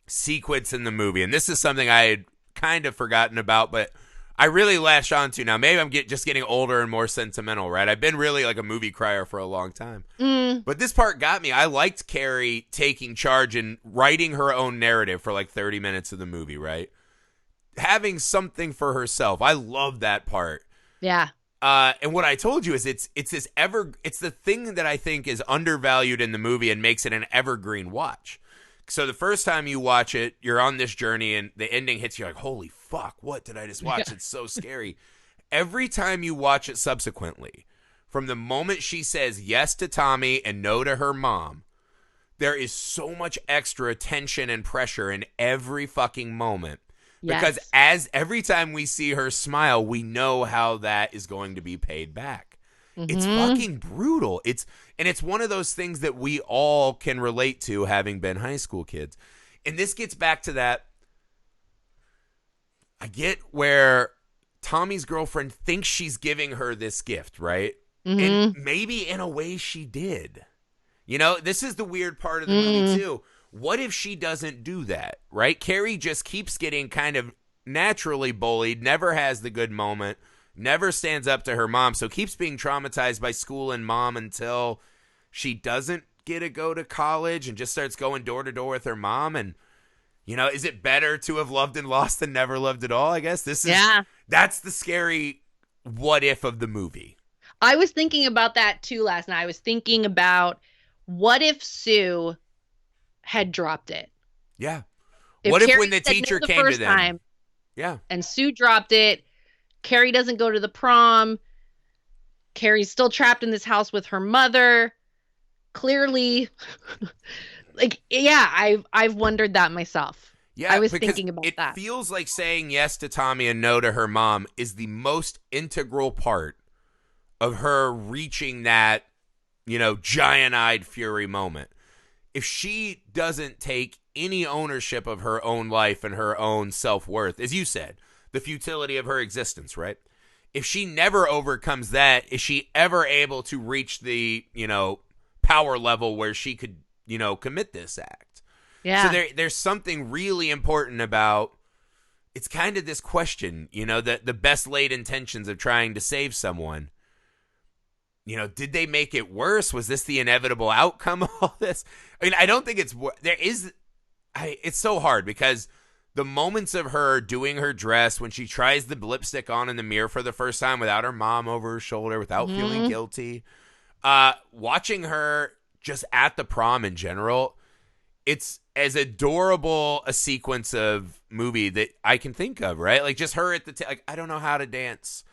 Speaker 1: sequence in the movie, and this is something I had kind of forgotten about, but I really latch onto now. Maybe I'm just getting older and more sentimental, right? I've been really like a movie crier for a long time.
Speaker 2: Mm,
Speaker 1: But this part got me. I liked Carrie taking charge and writing her own narrative for like 30 minutes of the movie, right? Having something for herself. I love that part.
Speaker 2: yeah.
Speaker 1: And what I told you is it's the thing that I think is undervalued in the movie and makes it an evergreen watch. So the first time you watch it, you're on this journey and the ending hits you like, holy fuck, what did I just watch?
Speaker 2: Yeah.
Speaker 1: It's so scary. Every time you watch it subsequently, from the moment she says yes to Tommy and no to her mom, there is so much extra tension and pressure in every fucking moment. Because
Speaker 2: Yes.
Speaker 1: as every time we see her smile, we know how that is going to be paid back. It's
Speaker 2: Mm-hmm.
Speaker 1: fucking brutal. It's one of those things that we all can relate to having been high school kids. And this gets back to that. I get where Tommy's girlfriend thinks she's giving her this gift, right? And
Speaker 2: Mm-hmm.
Speaker 1: maybe in a way she did. This is the weird part of the movie
Speaker 2: Mm-hmm.
Speaker 1: too. What if she doesn't do that, right? Carrie just keeps getting kind of naturally bullied, never has the good moment, never stands up to her mom, so keeps being traumatized by school and mom until she doesn't get to go to college and just starts going door to door with her mom. And, is it better to have loved and lost than never loved at all? I guess
Speaker 2: Yeah.
Speaker 1: that's the scary what if of the movie.
Speaker 2: I was thinking about that too last night. I was thinking about what if Sue had dropped it?
Speaker 1: Yeah.
Speaker 2: If
Speaker 1: What if when
Speaker 2: Carrie
Speaker 1: the
Speaker 2: said no
Speaker 1: teacher
Speaker 2: the
Speaker 1: came to
Speaker 2: first
Speaker 1: them?
Speaker 2: time
Speaker 1: Yeah.
Speaker 2: and Sue dropped it, Carrie doesn't go to the prom. Carrie's still trapped in this house with her mother. Clearly, like, yeah, I've wondered that myself. I
Speaker 1: Yeah,
Speaker 2: was
Speaker 1: because
Speaker 2: thinking about
Speaker 1: it
Speaker 2: that.
Speaker 1: feels like saying yes to Tommy and no to her mom is the most integral part of her reaching that, giant-eyed fury moment. If she doesn't take any ownership of her own life and her own self-worth, as you said, the futility of her existence, right? If she never overcomes that, is she ever able to reach the, power level where she could, commit this act? So
Speaker 2: Yeah.
Speaker 1: there's something really important about it's kind of this question, the best laid intentions of trying to save someone. Did they make it worse? Was this the inevitable outcome of all this? I mean, I don't think it's so hard because the moments of her doing her dress when she tries the lipstick on in the mirror for the first time without her mom over her shoulder, without feeling
Speaker 2: Mm-hmm.
Speaker 1: guilty, watching her just at the prom in general, it's as adorable a sequence of movie that I can think of, right? Like just her at the like, I don't know how to dance.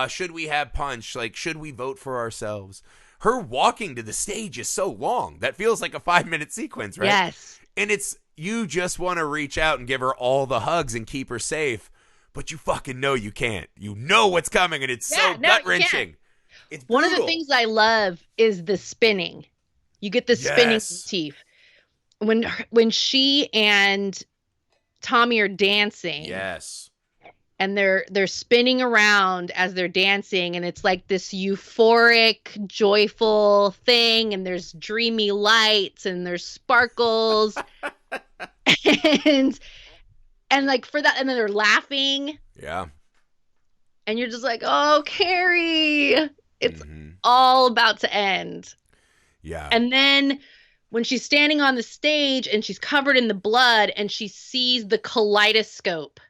Speaker 1: Should we have punch? Like, should we vote for ourselves? Her walking to the stage is so long. That feels like a 5-minute sequence, right?
Speaker 2: Yes.
Speaker 1: And it's, you just want to reach out and give her all the hugs and keep her safe, but you fucking know you can't. You know what's coming, and it's
Speaker 2: Yeah,
Speaker 1: so
Speaker 2: no, you can't.
Speaker 1: gut-wrenching. It's
Speaker 2: One of the
Speaker 1: brutal.
Speaker 2: things I love is the spinning. You get the spinning
Speaker 1: Yes.
Speaker 2: motif. When she and Tommy are dancing,
Speaker 1: Yes.
Speaker 2: and they're spinning around as they're dancing, and it's like this euphoric, joyful thing, and there's dreamy lights and there's sparkles and like for that, and then they're laughing.
Speaker 1: Yeah.
Speaker 2: And you're just like, oh, Carrie, it's
Speaker 1: Mm-hmm.
Speaker 2: all about to end.
Speaker 1: Yeah.
Speaker 2: And then when she's standing on the stage and she's covered in the blood and she sees the kaleidoscope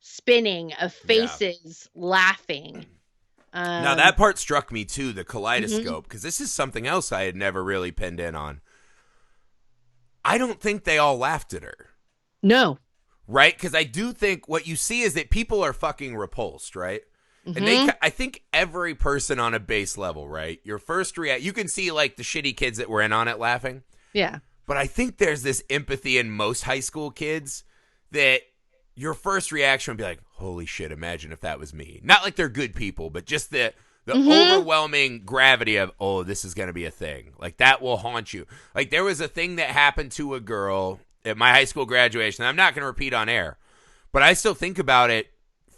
Speaker 2: spinning of faces laughing.
Speaker 1: Now, that part struck me too, the
Speaker 2: Mm-hmm.
Speaker 1: kaleidoscope, because this is something else I had never really pinned in on. I don't think they all laughed at her.
Speaker 2: No.
Speaker 1: Right? Because I do think what you see is that people are fucking repulsed, right?
Speaker 2: Mm-hmm.
Speaker 1: And I think every person on a base level, right? Your first you can see like the shitty kids that were in on it laughing.
Speaker 2: Yeah.
Speaker 1: But I think there's this empathy in most high school kids that your first reaction would be like, holy shit, imagine if that was me. Not like they're good people, but just the overwhelming gravity of, oh, this is going to be a thing. Like that will haunt you. Like there was a thing that happened to a girl at my high school graduation. I'm not going to repeat on air, but I still think about it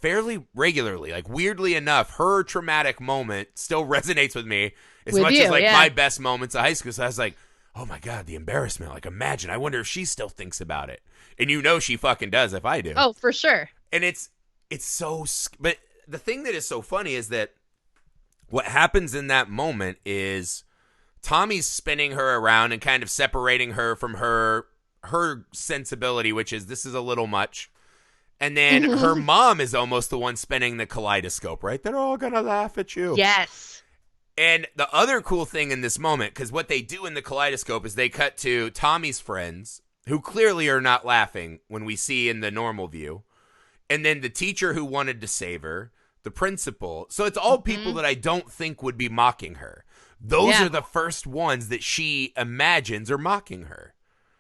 Speaker 1: fairly regularly. Like weirdly enough, her traumatic moment still resonates with me as much as like my best moments of high school. So I was like, oh my God, the embarrassment. Like imagine, I wonder if she still thinks about it. And you know she fucking does if I do.
Speaker 2: Oh, for sure.
Speaker 1: And it's so, but the thing that is so funny is that what happens in that moment is Tommy's spinning her around and kind of separating her from her sensibility, which is this is a little much. And then her mom is almost the one spinning the kaleidoscope, right? They're all going to laugh at you.
Speaker 2: Yes.
Speaker 1: And the other cool thing in this moment, because what they do in the kaleidoscope is they cut to Tommy's friends, who clearly are not laughing when we see in the normal view, and then the teacher who wanted to save her, the principal. So it's all people that I don't think would be mocking her. Those are the first ones that she imagines are mocking her.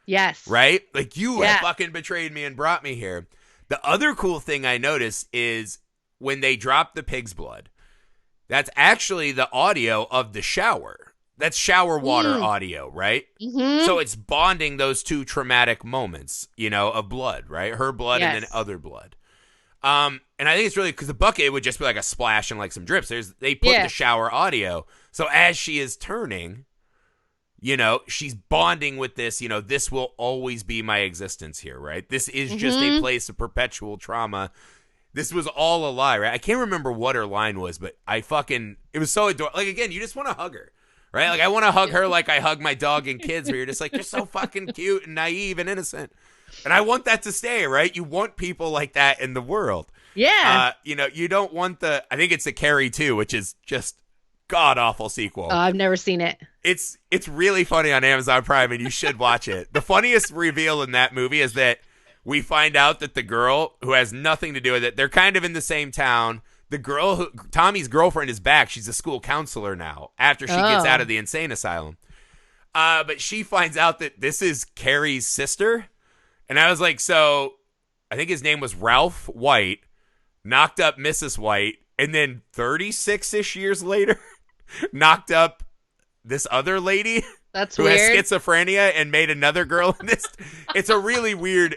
Speaker 2: Yes.
Speaker 1: Right? Like, you have fucking betrayed me and brought me here. The other cool thing I noticed is when they drop the pig's blood, that's actually the audio of the shower. That's shower water audio, right? Mm-hmm. So it's bonding those two traumatic moments, you know, of blood, right? Her blood and then other blood. And I think it's really because the bucket would just be like a splash and like some drips. They put the shower audio. So as she is turning, you know, she's bonding with this, you know, this will always be my existence here, right? This is just a place of perpetual trauma. This was all a lie, right? I can't remember what her line was, but it was so adorable. Like, again, you just want to hug her, right? Like, I want to hug her like I hug my dog and kids, where you're just like, you're so fucking cute and naive and innocent. And I want that to stay, right? You want people like that in the world.
Speaker 2: Yeah.
Speaker 1: You know, you don't want I think it's the Carrie 2, which is just god-awful sequel.
Speaker 2: Oh, I've never seen it.
Speaker 1: It's really funny on Amazon Prime, and you should watch it. The funniest reveal in that movie is that we find out that the girl who has nothing to do with it, they're kind of in the same town. The girl Tommy's girlfriend is back. She's a school counselor now after she gets out of the insane asylum. But she finds out that this is Carrie's sister. And I was like, so I think his name was Ralph White, knocked up Mrs. White, and then 36-ish years later, knocked up this other lady.
Speaker 2: That's
Speaker 1: who
Speaker 2: weird.
Speaker 1: Has schizophrenia and made another girl in this. It's a really weird.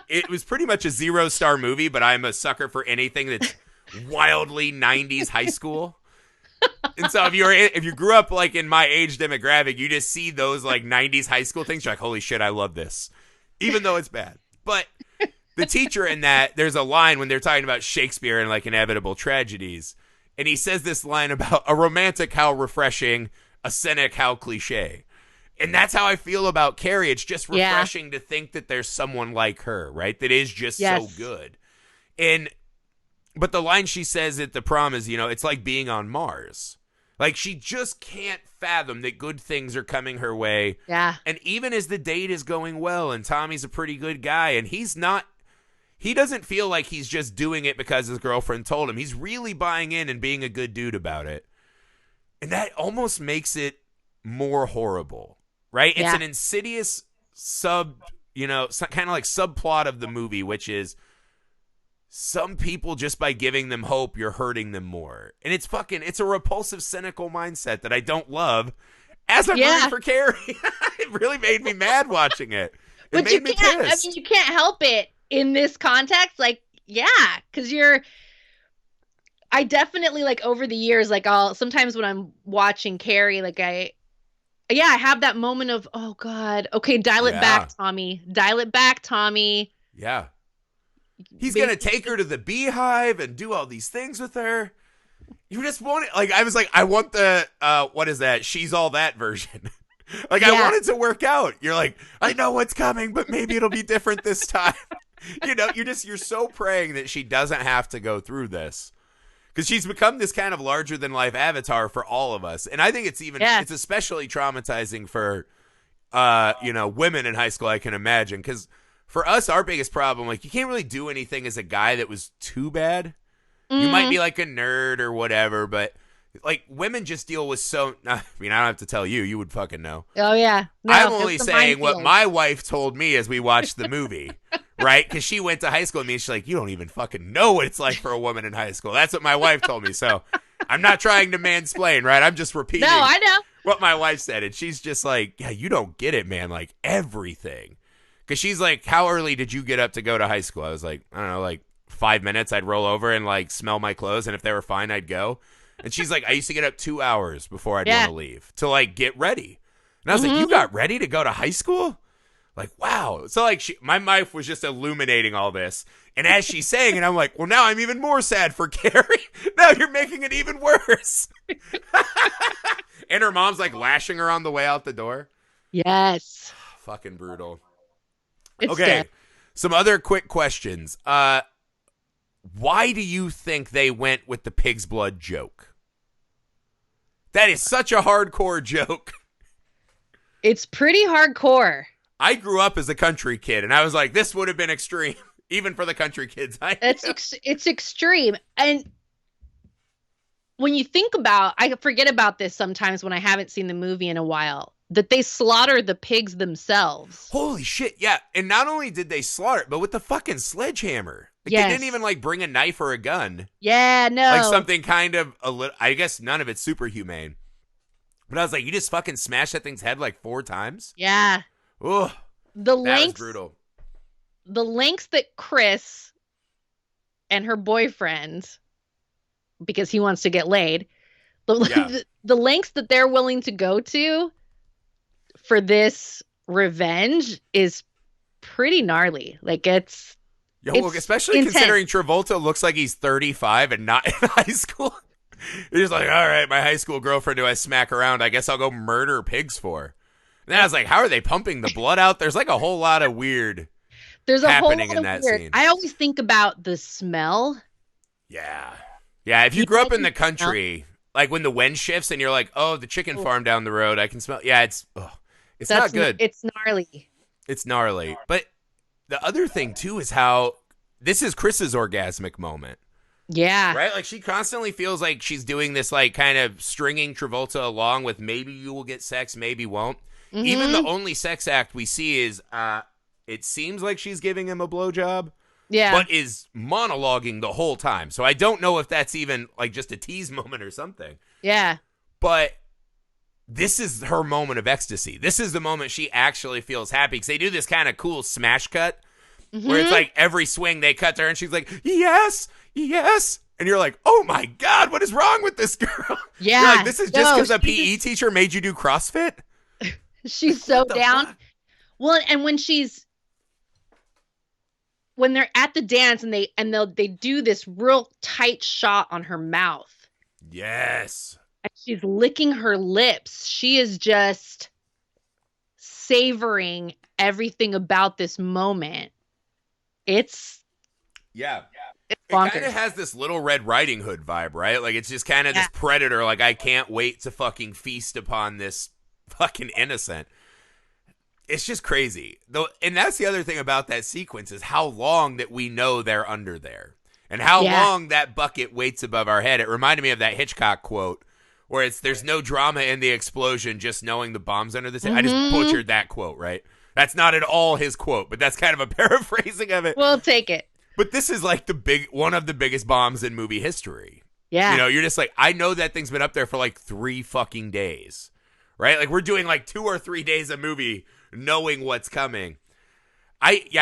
Speaker 1: It was pretty much a 0-star movie, but I'm a sucker for anything that's wildly 90s high school. And so if you grew up like in my age demographic, you just see those like 90s high school things. You're like, holy shit, I love this, even though it's bad. But the teacher in that, there's a line when they're talking about Shakespeare and like inevitable tragedies, and he says this line about a romantic how refreshing, a cynic how cliche. And that's how I feel about Carrie. It's just refreshing to think that there's someone like her, right? That is just so good. But the line she says at the prom is, you know, it's like being on Mars. Like, she just can't fathom that good things are coming her way.
Speaker 2: Yeah.
Speaker 1: And even as the date is going well and Tommy's a pretty good guy and he doesn't feel like he's just doing it because his girlfriend told him. He's really buying in and being a good dude about it. And that almost makes it more horrible. Right? It's an insidious kind of like subplot of the movie, which is some people, just by giving them hope, you're hurting them more. And it's a repulsive, cynical mindset that I don't love as I'm rooting for Carrie. It really made me mad watching it. It
Speaker 2: but
Speaker 1: made me pissed.
Speaker 2: I mean, you can't help it in this context. Like, Yeah, because I definitely like over the years, like I'll sometimes when I'm watching Carrie, like I have that moment of, oh God, okay, dial it back,
Speaker 1: Yeah.
Speaker 2: Tommy. Dial it back, Tommy.
Speaker 1: Yeah. He's going to
Speaker 2: Maybe
Speaker 1: take her to the beehive and do all these things with her. You just want it. Like, I was like, I want the, what is that? She's All That version. Like, I
Speaker 2: yeah,
Speaker 1: want it to work out. You're like, I know what's coming, but maybe it'll be different this time. You're so praying that she doesn't have to go through this. Because she's become this kind of larger than life avatar for all of us. And I think
Speaker 2: yeah.
Speaker 1: it's especially traumatizing for, women in high school, I can imagine. Because for us, our biggest problem, like, you can't really do anything as a guy that was too bad. You might
Speaker 2: Mm,
Speaker 1: be like a nerd or whatever, but like women just deal with so. I mean, I don't have to tell you; you would fucking know.
Speaker 2: oh yeah.
Speaker 1: I'm
Speaker 2: No, it's
Speaker 1: only
Speaker 2: the
Speaker 1: saying what
Speaker 2: minefield.
Speaker 1: my wife told me as we watched the movie, right? Because she went to high school with me, and she's like, "You don't even fucking know what it's like for a woman in high school." That's what my wife told me. So I'm not trying to mansplain, right? I'm just
Speaker 2: No,
Speaker 1: repeating
Speaker 2: I know.
Speaker 1: what my wife said, and she's just like, "Yeah, you don't get it, man. Like everything." Because she's like, "How early did you get up to go to high school?" I was like, "I don't know, like 5 minutes." I'd roll over and like smell my clothes, and if they were fine, I'd go. And she's like, "I used to get up 2 hours before I'd want
Speaker 2: Yeah.
Speaker 1: to leave to like get ready." And I was like, "You
Speaker 2: Hmm.
Speaker 1: got ready to go to high school?" Like, wow. So like, my wife was just illuminating all this, and as she's saying it, I'm like, "Well, now I'm even more sad for Carrie. Now you're making it even worse." And her mom's like lashing her on the way out the door.
Speaker 2: Yes.
Speaker 1: Fucking brutal.
Speaker 2: It's good.
Speaker 1: Okay, some other quick questions. Why do you think they went with the pig's blood joke? That is such a hardcore joke.
Speaker 2: It's pretty hardcore.
Speaker 1: I grew up as a country kid, and I was like, this would have been extreme, even for the country kids I knew.
Speaker 2: It's extreme. And when you think about, I forget about this sometimes when I haven't seen the movie in a while, that they slaughter the pigs themselves.
Speaker 1: Holy shit, yeah. And not only did they slaughter it, but with the fucking sledgehammer. Like, they didn't
Speaker 2: Yes.
Speaker 1: even, like, bring a knife or a gun.
Speaker 2: Yeah,
Speaker 1: Like,
Speaker 2: no.
Speaker 1: something kind of, a little, I guess none of it's super humane. But I was like, you just fucking smashed that thing's head like 4 times?
Speaker 2: Yeah.
Speaker 1: Ugh,
Speaker 2: The
Speaker 1: that was
Speaker 2: lengths
Speaker 1: brutal.
Speaker 2: the lengths that Chris and her boyfriend, because he wants to get laid, the
Speaker 1: Yeah.
Speaker 2: the lengths that they're willing to go to for this revenge is pretty gnarly. Like
Speaker 1: Yo, well,
Speaker 2: it's
Speaker 1: especially
Speaker 2: intense.
Speaker 1: considering Travolta looks like he's 35 and not in high school. He's like, all right, my high school girlfriend who I smack around, I guess I'll go murder pigs for. And then I was like, how are they pumping the blood out? There's like a whole lot of weird
Speaker 2: There's a whole
Speaker 1: happening
Speaker 2: lot
Speaker 1: in
Speaker 2: of
Speaker 1: that
Speaker 2: weird.
Speaker 1: scene.
Speaker 2: I always think about the smell.
Speaker 1: Yeah. Yeah, if you
Speaker 2: You
Speaker 1: grew
Speaker 2: know
Speaker 1: up in
Speaker 2: the
Speaker 1: the
Speaker 2: smell?
Speaker 1: country, like when the wind shifts and you're like, oh, the chicken farm down the road, I can smell. Yeah, it's not good.
Speaker 2: It's gnarly.
Speaker 1: It's gnarly. But the other thing, too, is how this is Chris's orgasmic moment.
Speaker 2: Yeah.
Speaker 1: Right? Like she constantly feels like she's doing this like kind of stringing Travolta along with maybe you will get sex, maybe won't. Even the
Speaker 2: Hmm.
Speaker 1: only sex act we see is it seems like she's giving him a blowjob,
Speaker 2: Yeah.
Speaker 1: but is monologuing the whole time. So I don't know if that's even like just a tease moment or something.
Speaker 2: Yeah.
Speaker 1: But this is her moment of ecstasy. This is the moment she actually feels happy because they do this kind of cool smash cut where it's
Speaker 2: Hmm.
Speaker 1: like every swing they cut to her and she's like, yes, yes. And you're like, oh my God, what is wrong with this girl? You're
Speaker 2: Yeah.
Speaker 1: like, this is just
Speaker 2: No,
Speaker 1: because the PE teacher made you do CrossFit?
Speaker 2: she's so
Speaker 1: What the
Speaker 2: down.
Speaker 1: fuck?
Speaker 2: Well, and when they're at the dance and they do this real tight shot on her mouth
Speaker 1: Yes.
Speaker 2: and she's licking her lips. She is just savoring everything about this moment. It's
Speaker 1: Yeah.
Speaker 2: it's
Speaker 1: It kind of
Speaker 2: bonkers.
Speaker 1: has this Little Red Riding Hood vibe, right? Like it's just kind of
Speaker 2: Yeah.
Speaker 1: this predator, like I can't wait to fucking feast upon this fucking innocent. It's just crazy. Though, and that's the other thing about that sequence is how long that we know they're under there. And how
Speaker 2: Yeah.
Speaker 1: long that bucket waits above our head. It reminded me of that Hitchcock quote where it's there's no drama in the explosion, just knowing the bomb's under the I just
Speaker 2: Hmm.
Speaker 1: butchered that quote, right? That's not at all his quote, but that's kind of a paraphrasing of it.
Speaker 2: We'll take it.
Speaker 1: But this is like one of the biggest bombs in movie history. You
Speaker 2: Yeah.
Speaker 1: know, you're just like, I know that thing's been up there for like 3 fucking days, right? Like we're doing like 2 or 3 days of movie knowing what's coming.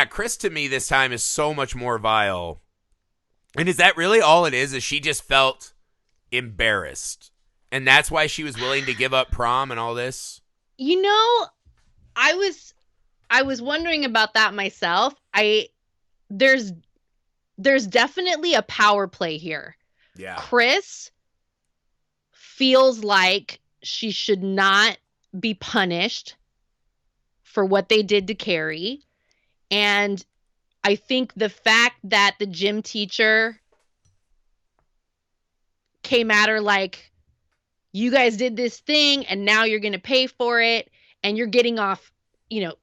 Speaker 1: Chris to me this time is so much more vile And is that really all it is she just felt embarrassed? And that's why she was willing to give up prom and all this?
Speaker 2: You know, I was wondering about that myself. There's definitely a power play here.
Speaker 1: Yeah.
Speaker 2: Chris feels like she should not be punished for what they did to Carrie. And I think the fact that the gym teacher came at her like, you guys did this thing and now you're going to pay for it and you're getting off,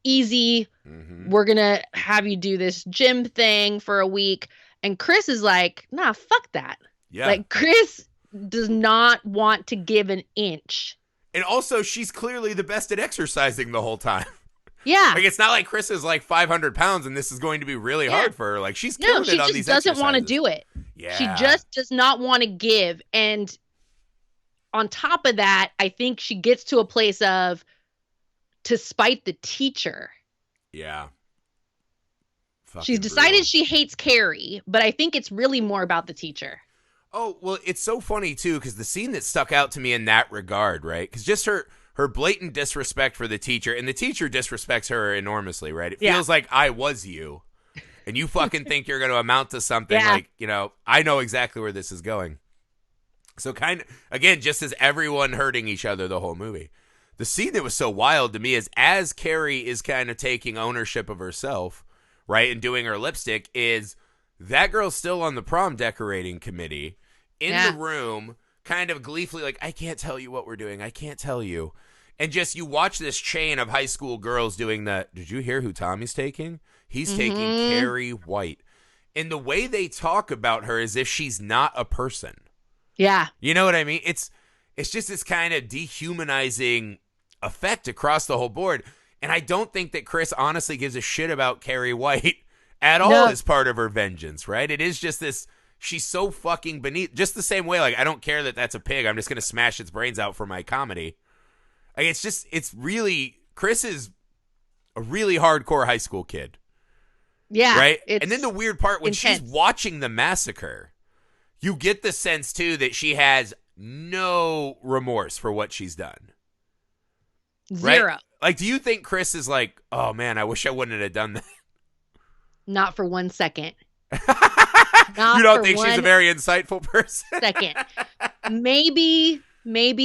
Speaker 2: easy.
Speaker 1: Mm-hmm.
Speaker 2: We're going to have you do this gym thing for a week. And Chris is like, nah, fuck that.
Speaker 1: Yeah.
Speaker 2: Like, Chris does not want to give an inch.
Speaker 1: And also, she's clearly the best at exercising the whole time.
Speaker 2: Yeah.
Speaker 1: Like, it's not like Chris is like 500 pounds and this is going to be really hard for her. Like, she's killing it on these exercises.
Speaker 2: No, she just doesn't want to do it.
Speaker 1: Yeah.
Speaker 2: She just does not want to give. And on top of that, I think she gets to a place of to spite the teacher.
Speaker 1: Yeah.
Speaker 2: She's decided she hates Carrie, but I think it's really more about the teacher.
Speaker 1: Oh, well, it's so funny, too, because the scene that stuck out to me in that regard, right? Because just her blatant disrespect for the teacher, and the teacher disrespects her enormously, right? It feels like I was you, and you fucking think you're going to amount to something like, I know exactly where this is going. So kind of, again, just as everyone hurting each other the whole movie. The scene that was so wild to me is as Carrie is kind of taking ownership of herself, right, and doing her lipstick, is that girl's still on the prom decorating committee in the room, kind of gleefully like, I can't tell you what we're doing. I can't tell you. And just you watch this chain of high school girls doing that. Did you hear who Tommy's taking? He's taking Carrie White. And the way they talk about her as if she's not a person.
Speaker 2: Yeah.
Speaker 1: You know what I mean? It's just this kind of dehumanizing effect across the whole board. And I don't think that Chris honestly gives a shit about Carrie White at all as part of her vengeance, right? It is just this, she's so fucking beneath, just the same way, like, I don't care that that's a pig. I'm just going to smash its brains out for my comedy. Like, it's really, Chris is a really hardcore high school kid.
Speaker 2: Yeah.
Speaker 1: Right? And then the weird part, when
Speaker 2: intense.
Speaker 1: she's watching the massacre, you get the sense, too, that she has no remorse for what she's done.
Speaker 2: Zero.
Speaker 1: Right? Like, do you think Chris is like, oh, man, I wish I wouldn't have done that?
Speaker 2: Not for 1 second.
Speaker 1: You don't think she's a very insightful person?
Speaker 2: Second. Maybe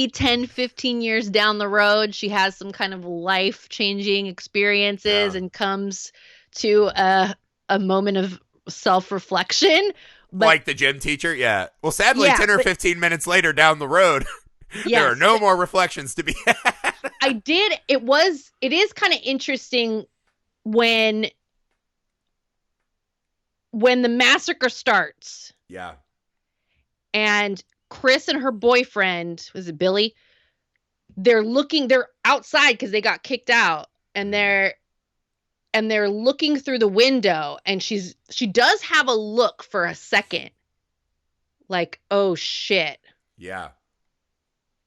Speaker 2: 10, 15 years down the road, she has some kind of life-changing experiences and comes to a moment of self-reflection. But,
Speaker 1: like the gym teacher? Yeah. Well, sadly, 10 or 15 minutes later down the road, there are no more reflections to be had.
Speaker 2: It is kind of interesting when the massacre starts.
Speaker 1: Yeah.
Speaker 2: And Chris and her boyfriend, was it Billy? They're outside because they got kicked out, and they're looking through the window, and she does have a look for a second. Like, oh shit.
Speaker 1: Yeah.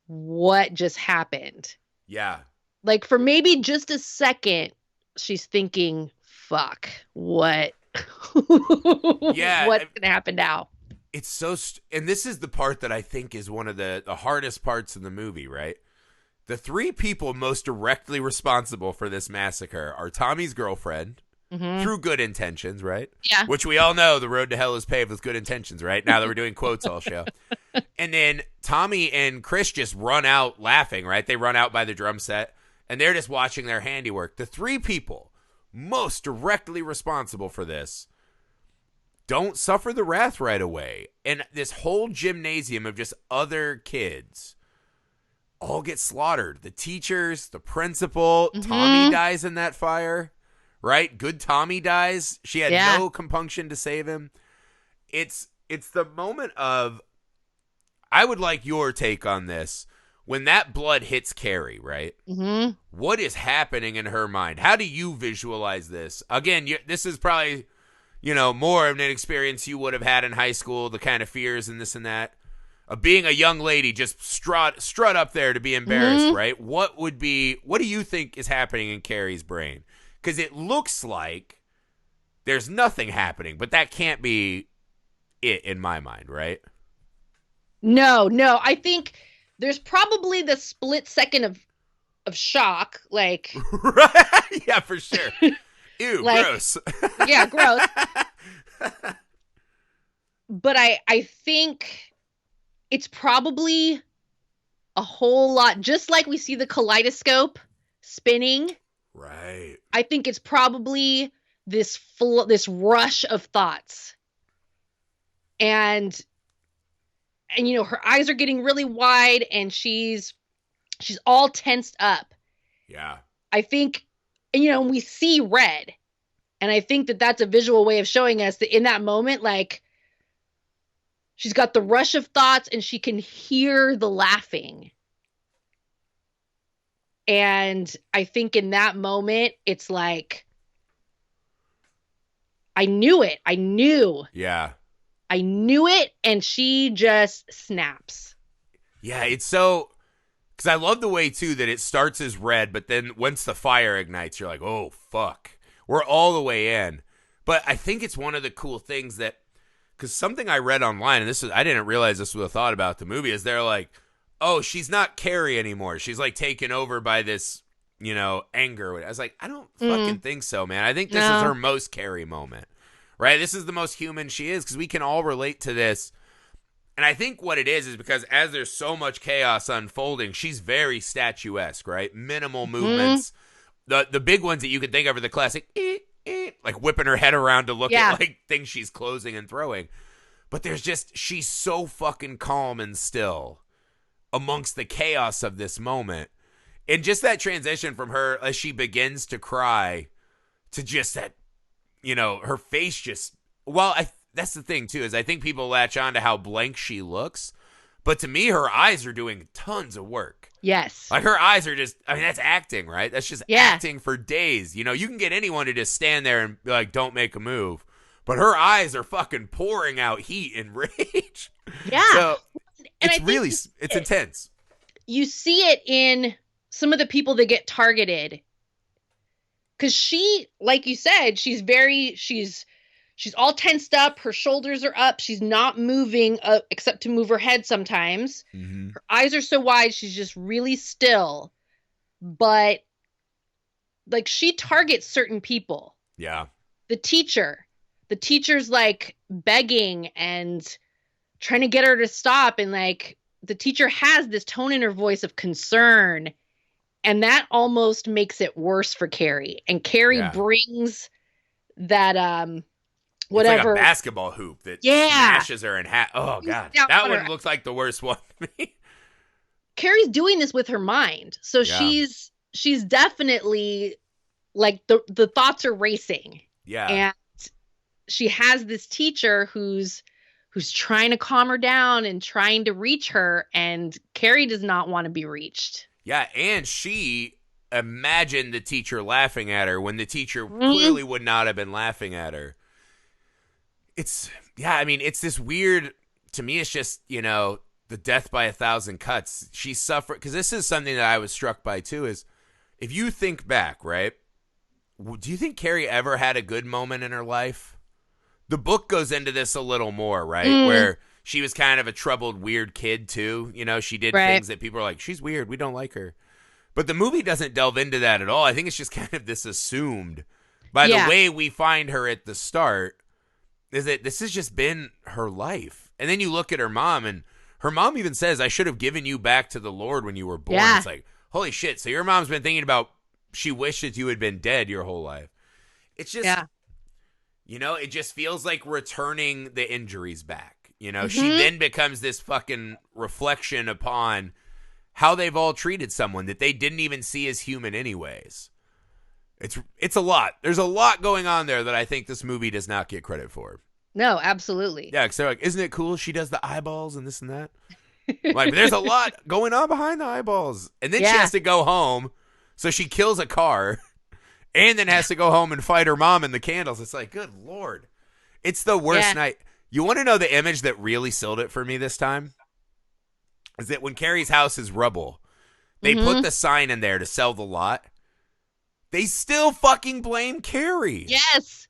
Speaker 2: What just happened?
Speaker 1: Yeah.
Speaker 2: Like, for maybe just a second, she's thinking, fuck, what?
Speaker 1: Yeah.
Speaker 2: What's going to happen now?
Speaker 1: It's so, and this is the part that I think is one of the hardest parts of the movie, right? The three people most directly responsible for this massacre are Tommy's girlfriend, through good intentions, right?
Speaker 2: Yeah.
Speaker 1: Which we all know the road to hell is paved with good intentions, right? Now that we're doing quotes all show. And then Tommy and Chris just run out laughing, right? They run out by the drum set, and they're just watching their handiwork. The three people most directly responsible for this don't suffer the wrath right away. And this whole gymnasium of just other kids all get slaughtered. The teachers, the principal, Tommy dies in that fire, right? Good Tommy dies. She had no compunction to save him. It's the moment of, I would like your take on this. When that blood hits Carrie, right? What is happening in her mind? How do you visualize this? Again, this is probably, more of an experience you would have had in high school, the kind of fears and this and that. Of being a young lady just strut up there to be embarrassed, right? What do you think is happening in Carrie's brain? Because it looks like there's nothing happening, but that can't be it in my mind, right?
Speaker 2: No, no. I think there's probably the split second of shock,
Speaker 1: Right? Yeah, for sure. Ew,
Speaker 2: like
Speaker 1: gross.
Speaker 2: yeah, gross. But I think it's probably a whole lot, just like we see the kaleidoscope spinning.
Speaker 1: Right.
Speaker 2: I think it's probably this rush of thoughts, and her eyes are getting really wide, and she's all tensed up.
Speaker 1: Yeah.
Speaker 2: I think, and we see red, and I think that that's a visual way of showing us that in that moment, like, she's got the rush of thoughts and she can hear the laughing. And I think in that moment, it's like, I knew it.
Speaker 1: Yeah.
Speaker 2: I knew it, and she just snaps.
Speaker 1: Yeah, it's so... Because I love the way, too, that it starts as red, but then once the fire ignites, you're like, oh, fuck. We're all the way in. But I think it's one of the cool things that... Because something I read online, and I didn't realize this was a thought about the movie, is they're like, oh, she's not Carrie anymore. She's, like, taken over by this, anger. I was like, I don't fucking think so, man. I think this is her most Carrie moment, right? This is the most human she is, because we can all relate to this. And I think what it is because as there's so much chaos unfolding, she's very statuesque, right? Minimal movements. The big ones that you can think of are the classic, like whipping her head around to look at like things she's closing and throwing. But she's so fucking calm and still amongst the chaos of this moment. And just that transition from her as she begins to cry to just that, her face just, that's the thing too, is I think people latch on to how blank she looks. But to me, her eyes are doing tons of work.
Speaker 2: Yes.
Speaker 1: Like her eyes are just, that's acting, right? That's just acting for days. You can get anyone to just stand there and be like, don't make a move. But her eyes are fucking pouring out heat and rage.
Speaker 2: Yeah.
Speaker 1: So
Speaker 2: and
Speaker 1: it's intense.
Speaker 2: You see it in some of the people that get targeted. Because she, like you said, she's all tensed up. Her shoulders are up. She's not moving except to move her head sometimes. Mm-hmm. Her eyes are so wide. She's just really still. But like she targets certain people.
Speaker 1: Yeah.
Speaker 2: The teacher's like begging and trying to get her to stop. And like the teacher has this tone in her voice of concern. And that almost makes it worse for Carrie. And Carrie brings that, whatever.
Speaker 1: It's like a basketball hoop that smashes her in half. Oh, God. That one looks like the worst one to me.
Speaker 2: Carrie's doing this with her mind. So she's definitely, like, the thoughts are racing.
Speaker 1: Yeah.
Speaker 2: And she has this teacher who's trying to calm her down and trying to reach her. And Carrie does not want to be reached.
Speaker 1: Yeah, and she imagined the teacher laughing at her when the teacher clearly would not have been laughing at her. It's this weird, to me, it's just, the death by 1,000 cuts. She suffered, because this is something that I was struck by too, is if you think back, right, do you think Carrie ever had a good moment in her life? The book goes into this a little more, right, where she was kind of a troubled, weird kid too. She did things that people are like, she's weird, we don't like her. But the movie doesn't delve into that at all. I think it's just kind of this assumed by the way we find her at the start, is that this has just been her life. And then you look at her mom, and her mom even says, I should have given you back to the Lord when you were born. Yeah. It's like, holy shit. So your mom's been thinking about, she wished that you had been dead your whole life. It's just, it just feels like returning the injuries back. She then becomes this fucking reflection upon how they've all treated someone that they didn't even see as human anyways. It's a lot. There's a lot going on there that I think this movie does not get credit for.
Speaker 2: No, absolutely.
Speaker 1: Yeah, because they're like, isn't it cool she does the eyeballs and this and that? Like, there's a lot going on behind the eyeballs. And then she has to go home, so she kills a car, and then has to go home and fight her mom in the candles. It's like, good Lord. It's the worst night. You want to know the image that really sold it for me this time? Is that when Carrie's house is rubble, they put the sign in there to sell the lot. They still fucking blame Carrie.
Speaker 2: Yes.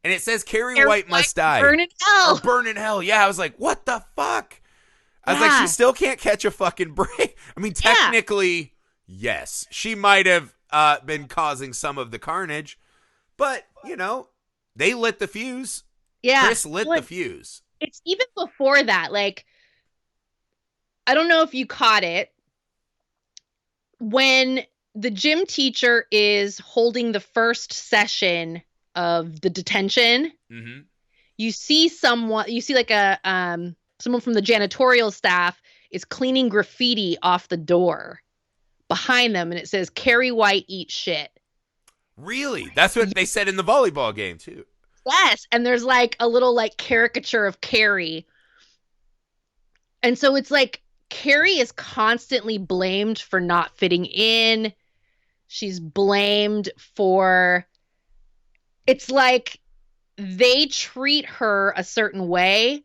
Speaker 1: And it says Carrie
Speaker 2: Carrie
Speaker 1: White must die.
Speaker 2: Burn in hell.
Speaker 1: Or burn in hell. Yeah, I was like, what the fuck? I was like, she still can't catch a fucking break. I mean, technically, yes. She might have been causing some of the carnage. But, they lit the fuse.
Speaker 2: Yeah.
Speaker 1: Chris lit the fuse.
Speaker 2: It's even before that. Like, I don't know if you caught it. When the gym teacher is holding the first session of the detention, you see like someone from the janitorial staff is cleaning graffiti off the door behind them, and it says Carrie White eats shit.
Speaker 1: Really? That's what they said in the volleyball game too.
Speaker 2: Yes, and there's like a little like caricature of Carrie. And so it's like Carrie is constantly blamed for not fitting in. She's blamed for, it's like they treat her a certain way,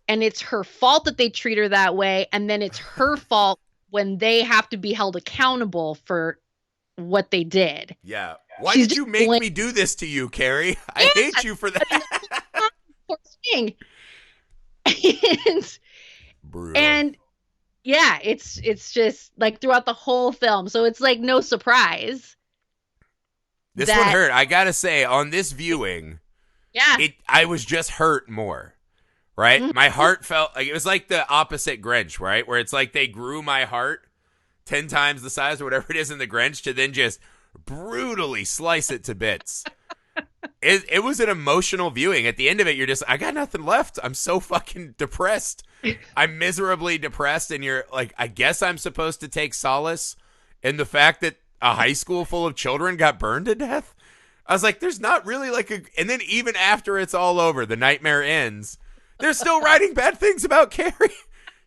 Speaker 2: and it's her fault that they treat her that way, and then it's her fault when they have to be held accountable for what they did.
Speaker 1: Yeah. Why did you make me do this to you, Carrie? I hate you for that.
Speaker 2: Poor thing.
Speaker 1: Brutal.
Speaker 2: And yeah, it's just like throughout the whole film. So it's like no surprise.
Speaker 1: This one hurt. I gotta say, on this viewing, I was just hurt more. Right? Mm-hmm. My heart felt like it was like the opposite Grinch, right? Where it's like they grew my heart 10 times the size or whatever it is in the Grinch to then just brutally slice it to bits. It was an emotional viewing. At the end of it, you're just, I got nothing left. I'm so fucking depressed. I'm miserably depressed, and you're like, I guess I'm supposed to take solace in the fact that a high school full of children got burned to death. I was like, there's not really like a, and then even after it's all over, the nightmare ends, they're still writing bad things about Carrie.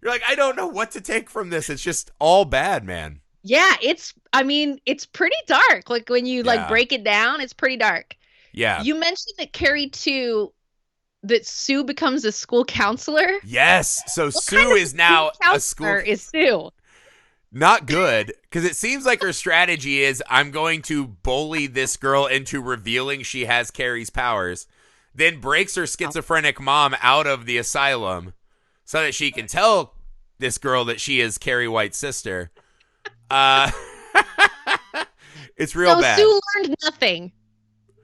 Speaker 1: You're like, I don't know what to take from this. It's just all bad, man.
Speaker 2: Yeah, it's pretty dark. Like when you like break it down, it's pretty dark.
Speaker 1: Yeah.
Speaker 2: You mentioned that Carrie too, that Sue becomes a school counselor.
Speaker 1: Yes. So Sue is now a school
Speaker 2: is Sue.
Speaker 1: Not good, because it seems like her strategy is, I'm going to bully this girl into revealing she has Carrie's powers, then breaks her schizophrenic mom out of the asylum so that she can tell this girl that she is Carrie White's sister. It's real bad.
Speaker 2: Sue learned nothing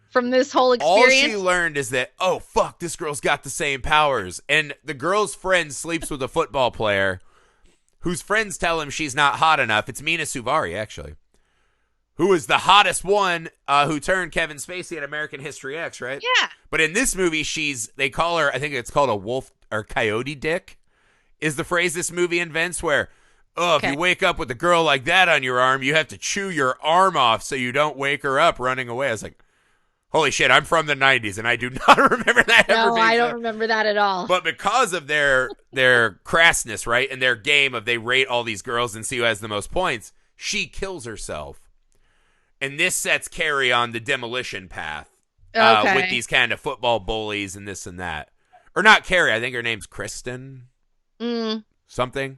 Speaker 2: from this whole experience.
Speaker 1: All she learned is that, oh, fuck, this girl's got the same powers. And the girl's friend sleeps with a football player whose friends tell him she's not hot enough. It's Mina Suvari, actually, who is the hottest one who turned Kevin Spacey at American History X, right?
Speaker 2: Yeah.
Speaker 1: But in this movie, they call her, I think it's called a wolf or coyote dick, is the phrase this movie invents, where, if you wake up with a girl like that on your arm, you have to chew your arm off so you don't wake her up running away. I was like, holy shit, I'm from the 90s, and I do not remember that ever being
Speaker 2: No, I don't remember that at all.
Speaker 1: But because of their crassness, right, and their game of they rate all these girls and see who has the most points, she kills herself. And this sets Carrie on the demolition path with these kind of football bullies and this and that. Or not Carrie, I think her name's Kristen. Something.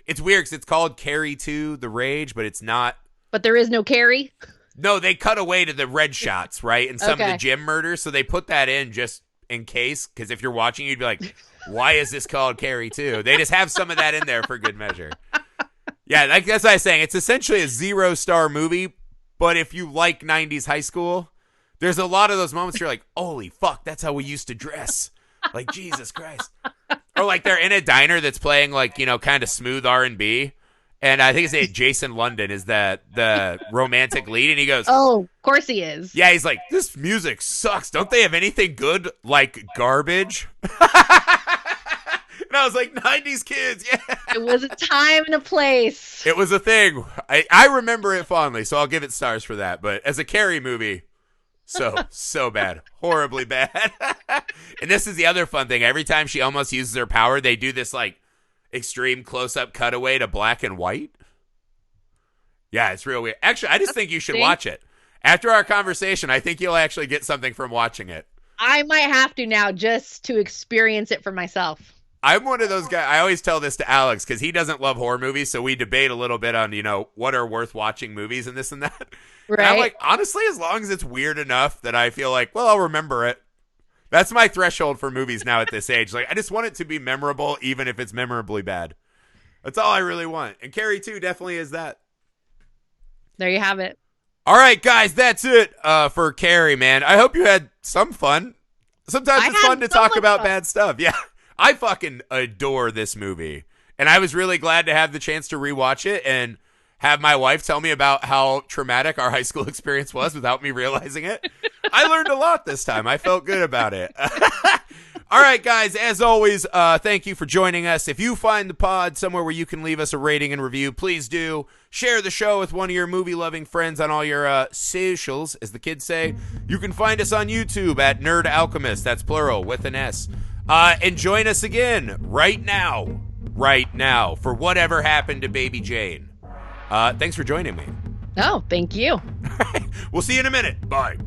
Speaker 1: It's weird because it's called Carrie 2, The Rage, but it's not.
Speaker 2: But there is no Carrie?
Speaker 1: No, they cut away to the red shots, right? And some of the gym murders. So they put that in just in case. Because if you're watching, you'd be like, why is this called Carrie 2? They just have some of that in there for good measure. Yeah, that's what I was saying. It's essentially a 0-star movie. But if you like 90s high school, there's a lot of those moments you're like, holy fuck, that's how we used to dress. Like, Jesus Christ. Or like they're in a diner that's playing like, kind of smooth R&B. And I think it's Jason London is the romantic lead. And he goes,
Speaker 2: oh, of course he is.
Speaker 1: Yeah, he's like, this music sucks. Don't they have anything good like Garbage? And I was like, 90s kids, yeah.
Speaker 2: It was a time and a place.
Speaker 1: It was a thing. I remember it fondly, so I'll give it stars for that. But as a Carrie movie, so bad. Horribly bad. And this is the other fun thing. Every time she almost uses her power, they do this like extreme close-up cutaway to black and white. Yeah, it's real weird. Actually, I just think you should watch it. After our conversation, I think you'll actually get something from watching it. I
Speaker 2: might have to now just to experience it for myself.
Speaker 1: I'm one of those guys. I always tell this to Alex because he doesn't love horror movies, so we debate a little bit on, what are worth watching movies and this and that. Right. And I'm like, honestly, as long as it's weird enough that I feel like, well, I'll remember it. That's my threshold for movies now at this age. Like, I just want it to be memorable, even if it's memorably bad. That's all I really want. And Carrie, too, definitely is that.
Speaker 2: There you have it.
Speaker 1: All right, guys, that's it for Carrie, man. I hope you had some fun. Sometimes it's fun to talk about bad stuff. Yeah, I fucking adore this movie. And I was really glad to have the chance to rewatch it and have my wife tell me about how traumatic our high school experience was without me realizing it. I learned a lot this time. I felt good about it. All right, guys, as always, thank you for joining us. If you find the pod somewhere where you can leave us a rating and review, please do. Share the show with one of your movie-loving friends on all your socials, as the kids say. You can find us on YouTube at Nerd Alchemist. That's plural with an S. And join us again right now, for Whatever Happened to Baby Jane. Thanks for joining me.
Speaker 2: Oh, thank you.
Speaker 1: We'll see you in a minute. Bye.